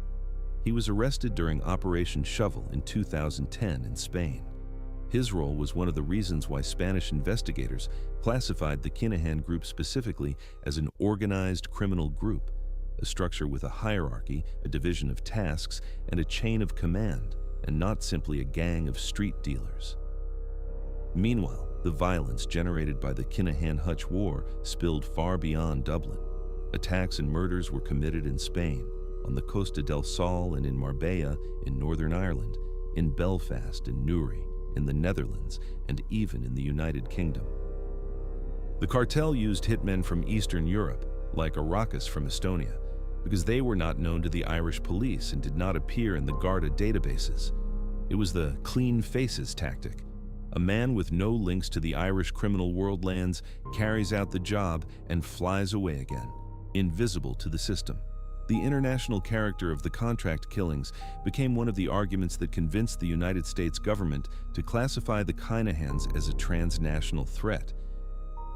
He was arrested during Operation Shovel in 2010 in Spain. His role was one of the reasons why Spanish investigators classified the Kinahan group specifically as an organized criminal group, a structure with a hierarchy, a division of tasks, and a chain of command, and not simply a gang of street dealers. Meanwhile, the violence generated by the Kinahan-Hutch War spilled far beyond Dublin. Attacks and murders were committed in Spain, on the Costa del Sol and in Marbella in Northern Ireland, in Belfast and Newry, in the Netherlands, and even in the United Kingdom. The cartel used hitmen from Eastern Europe, like Arakas from Estonia, because they were not known to the Irish police and did not appear in the Garda databases. It was the clean faces tactic. A man with no links to the Irish criminal world lands, carries out the job, and flies away again, invisible to the system. The international character of the contract killings became one of the arguments that convinced the United States government to classify the Kinahans as a transnational threat.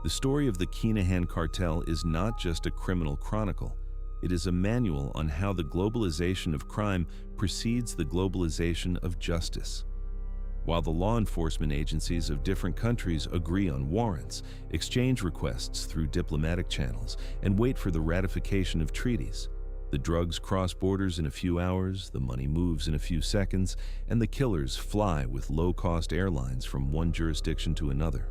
The story of the Kinahan cartel is not just a criminal chronicle. It is a manual on how the globalization of crime precedes the globalization of justice. While the law enforcement agencies of different countries agree on warrants, exchange requests through diplomatic channels, and wait for the ratification of treaties, the drugs cross borders in a few hours, the money moves in a few seconds, and the killers fly with low-cost airlines from one jurisdiction to another.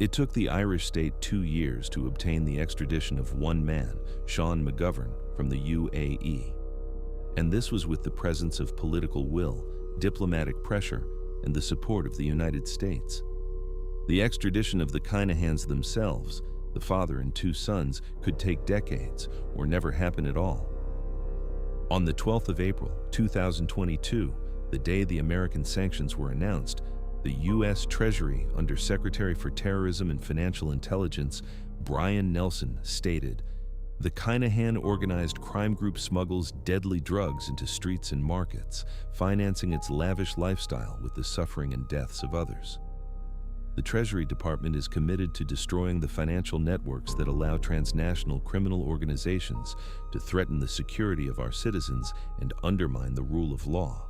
It took the Irish state 2 years to obtain the extradition of one man, Sean McGovern, from the UAE. And this was with the presence of political will, diplomatic pressure, and the support of the United States. The extradition of the Kinahans themselves, the father and 2 sons, could take decades or never happen at all. On the 12th of April, 2022, the day the American sanctions were announced, the U.S. Treasury, under Secretary for Terrorism and Financial Intelligence, Brian Nelson, stated, "The Kinahan organized crime group smuggles deadly drugs into streets and markets, financing its lavish lifestyle with the suffering and deaths of others." The Treasury Department is committed to destroying the financial networks that allow transnational criminal organizations to threaten the security of our citizens and undermine the rule of law.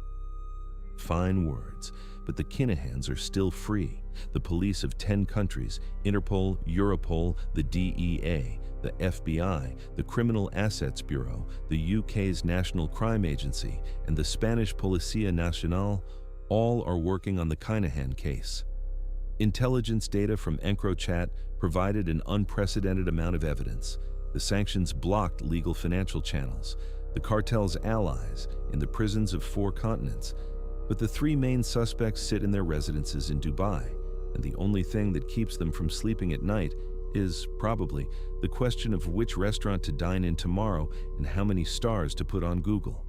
Fine words, but the Kinahans are still free. The police of 10 countries, Interpol, Europol, the DEA, the FBI, the Criminal Assets Bureau, the UK's National Crime Agency, and the Spanish Policía Nacional, all are working on the Kinahan case. Intelligence data from EncroChat provided an unprecedented amount of evidence. The sanctions blocked legal financial channels, the cartel's allies in the prisons of 4 continents. But the 3 main suspects sit in their residences in Dubai, and the only thing that keeps them from sleeping at night is, probably, the question of which restaurant to dine in tomorrow and how many stars to put on Google.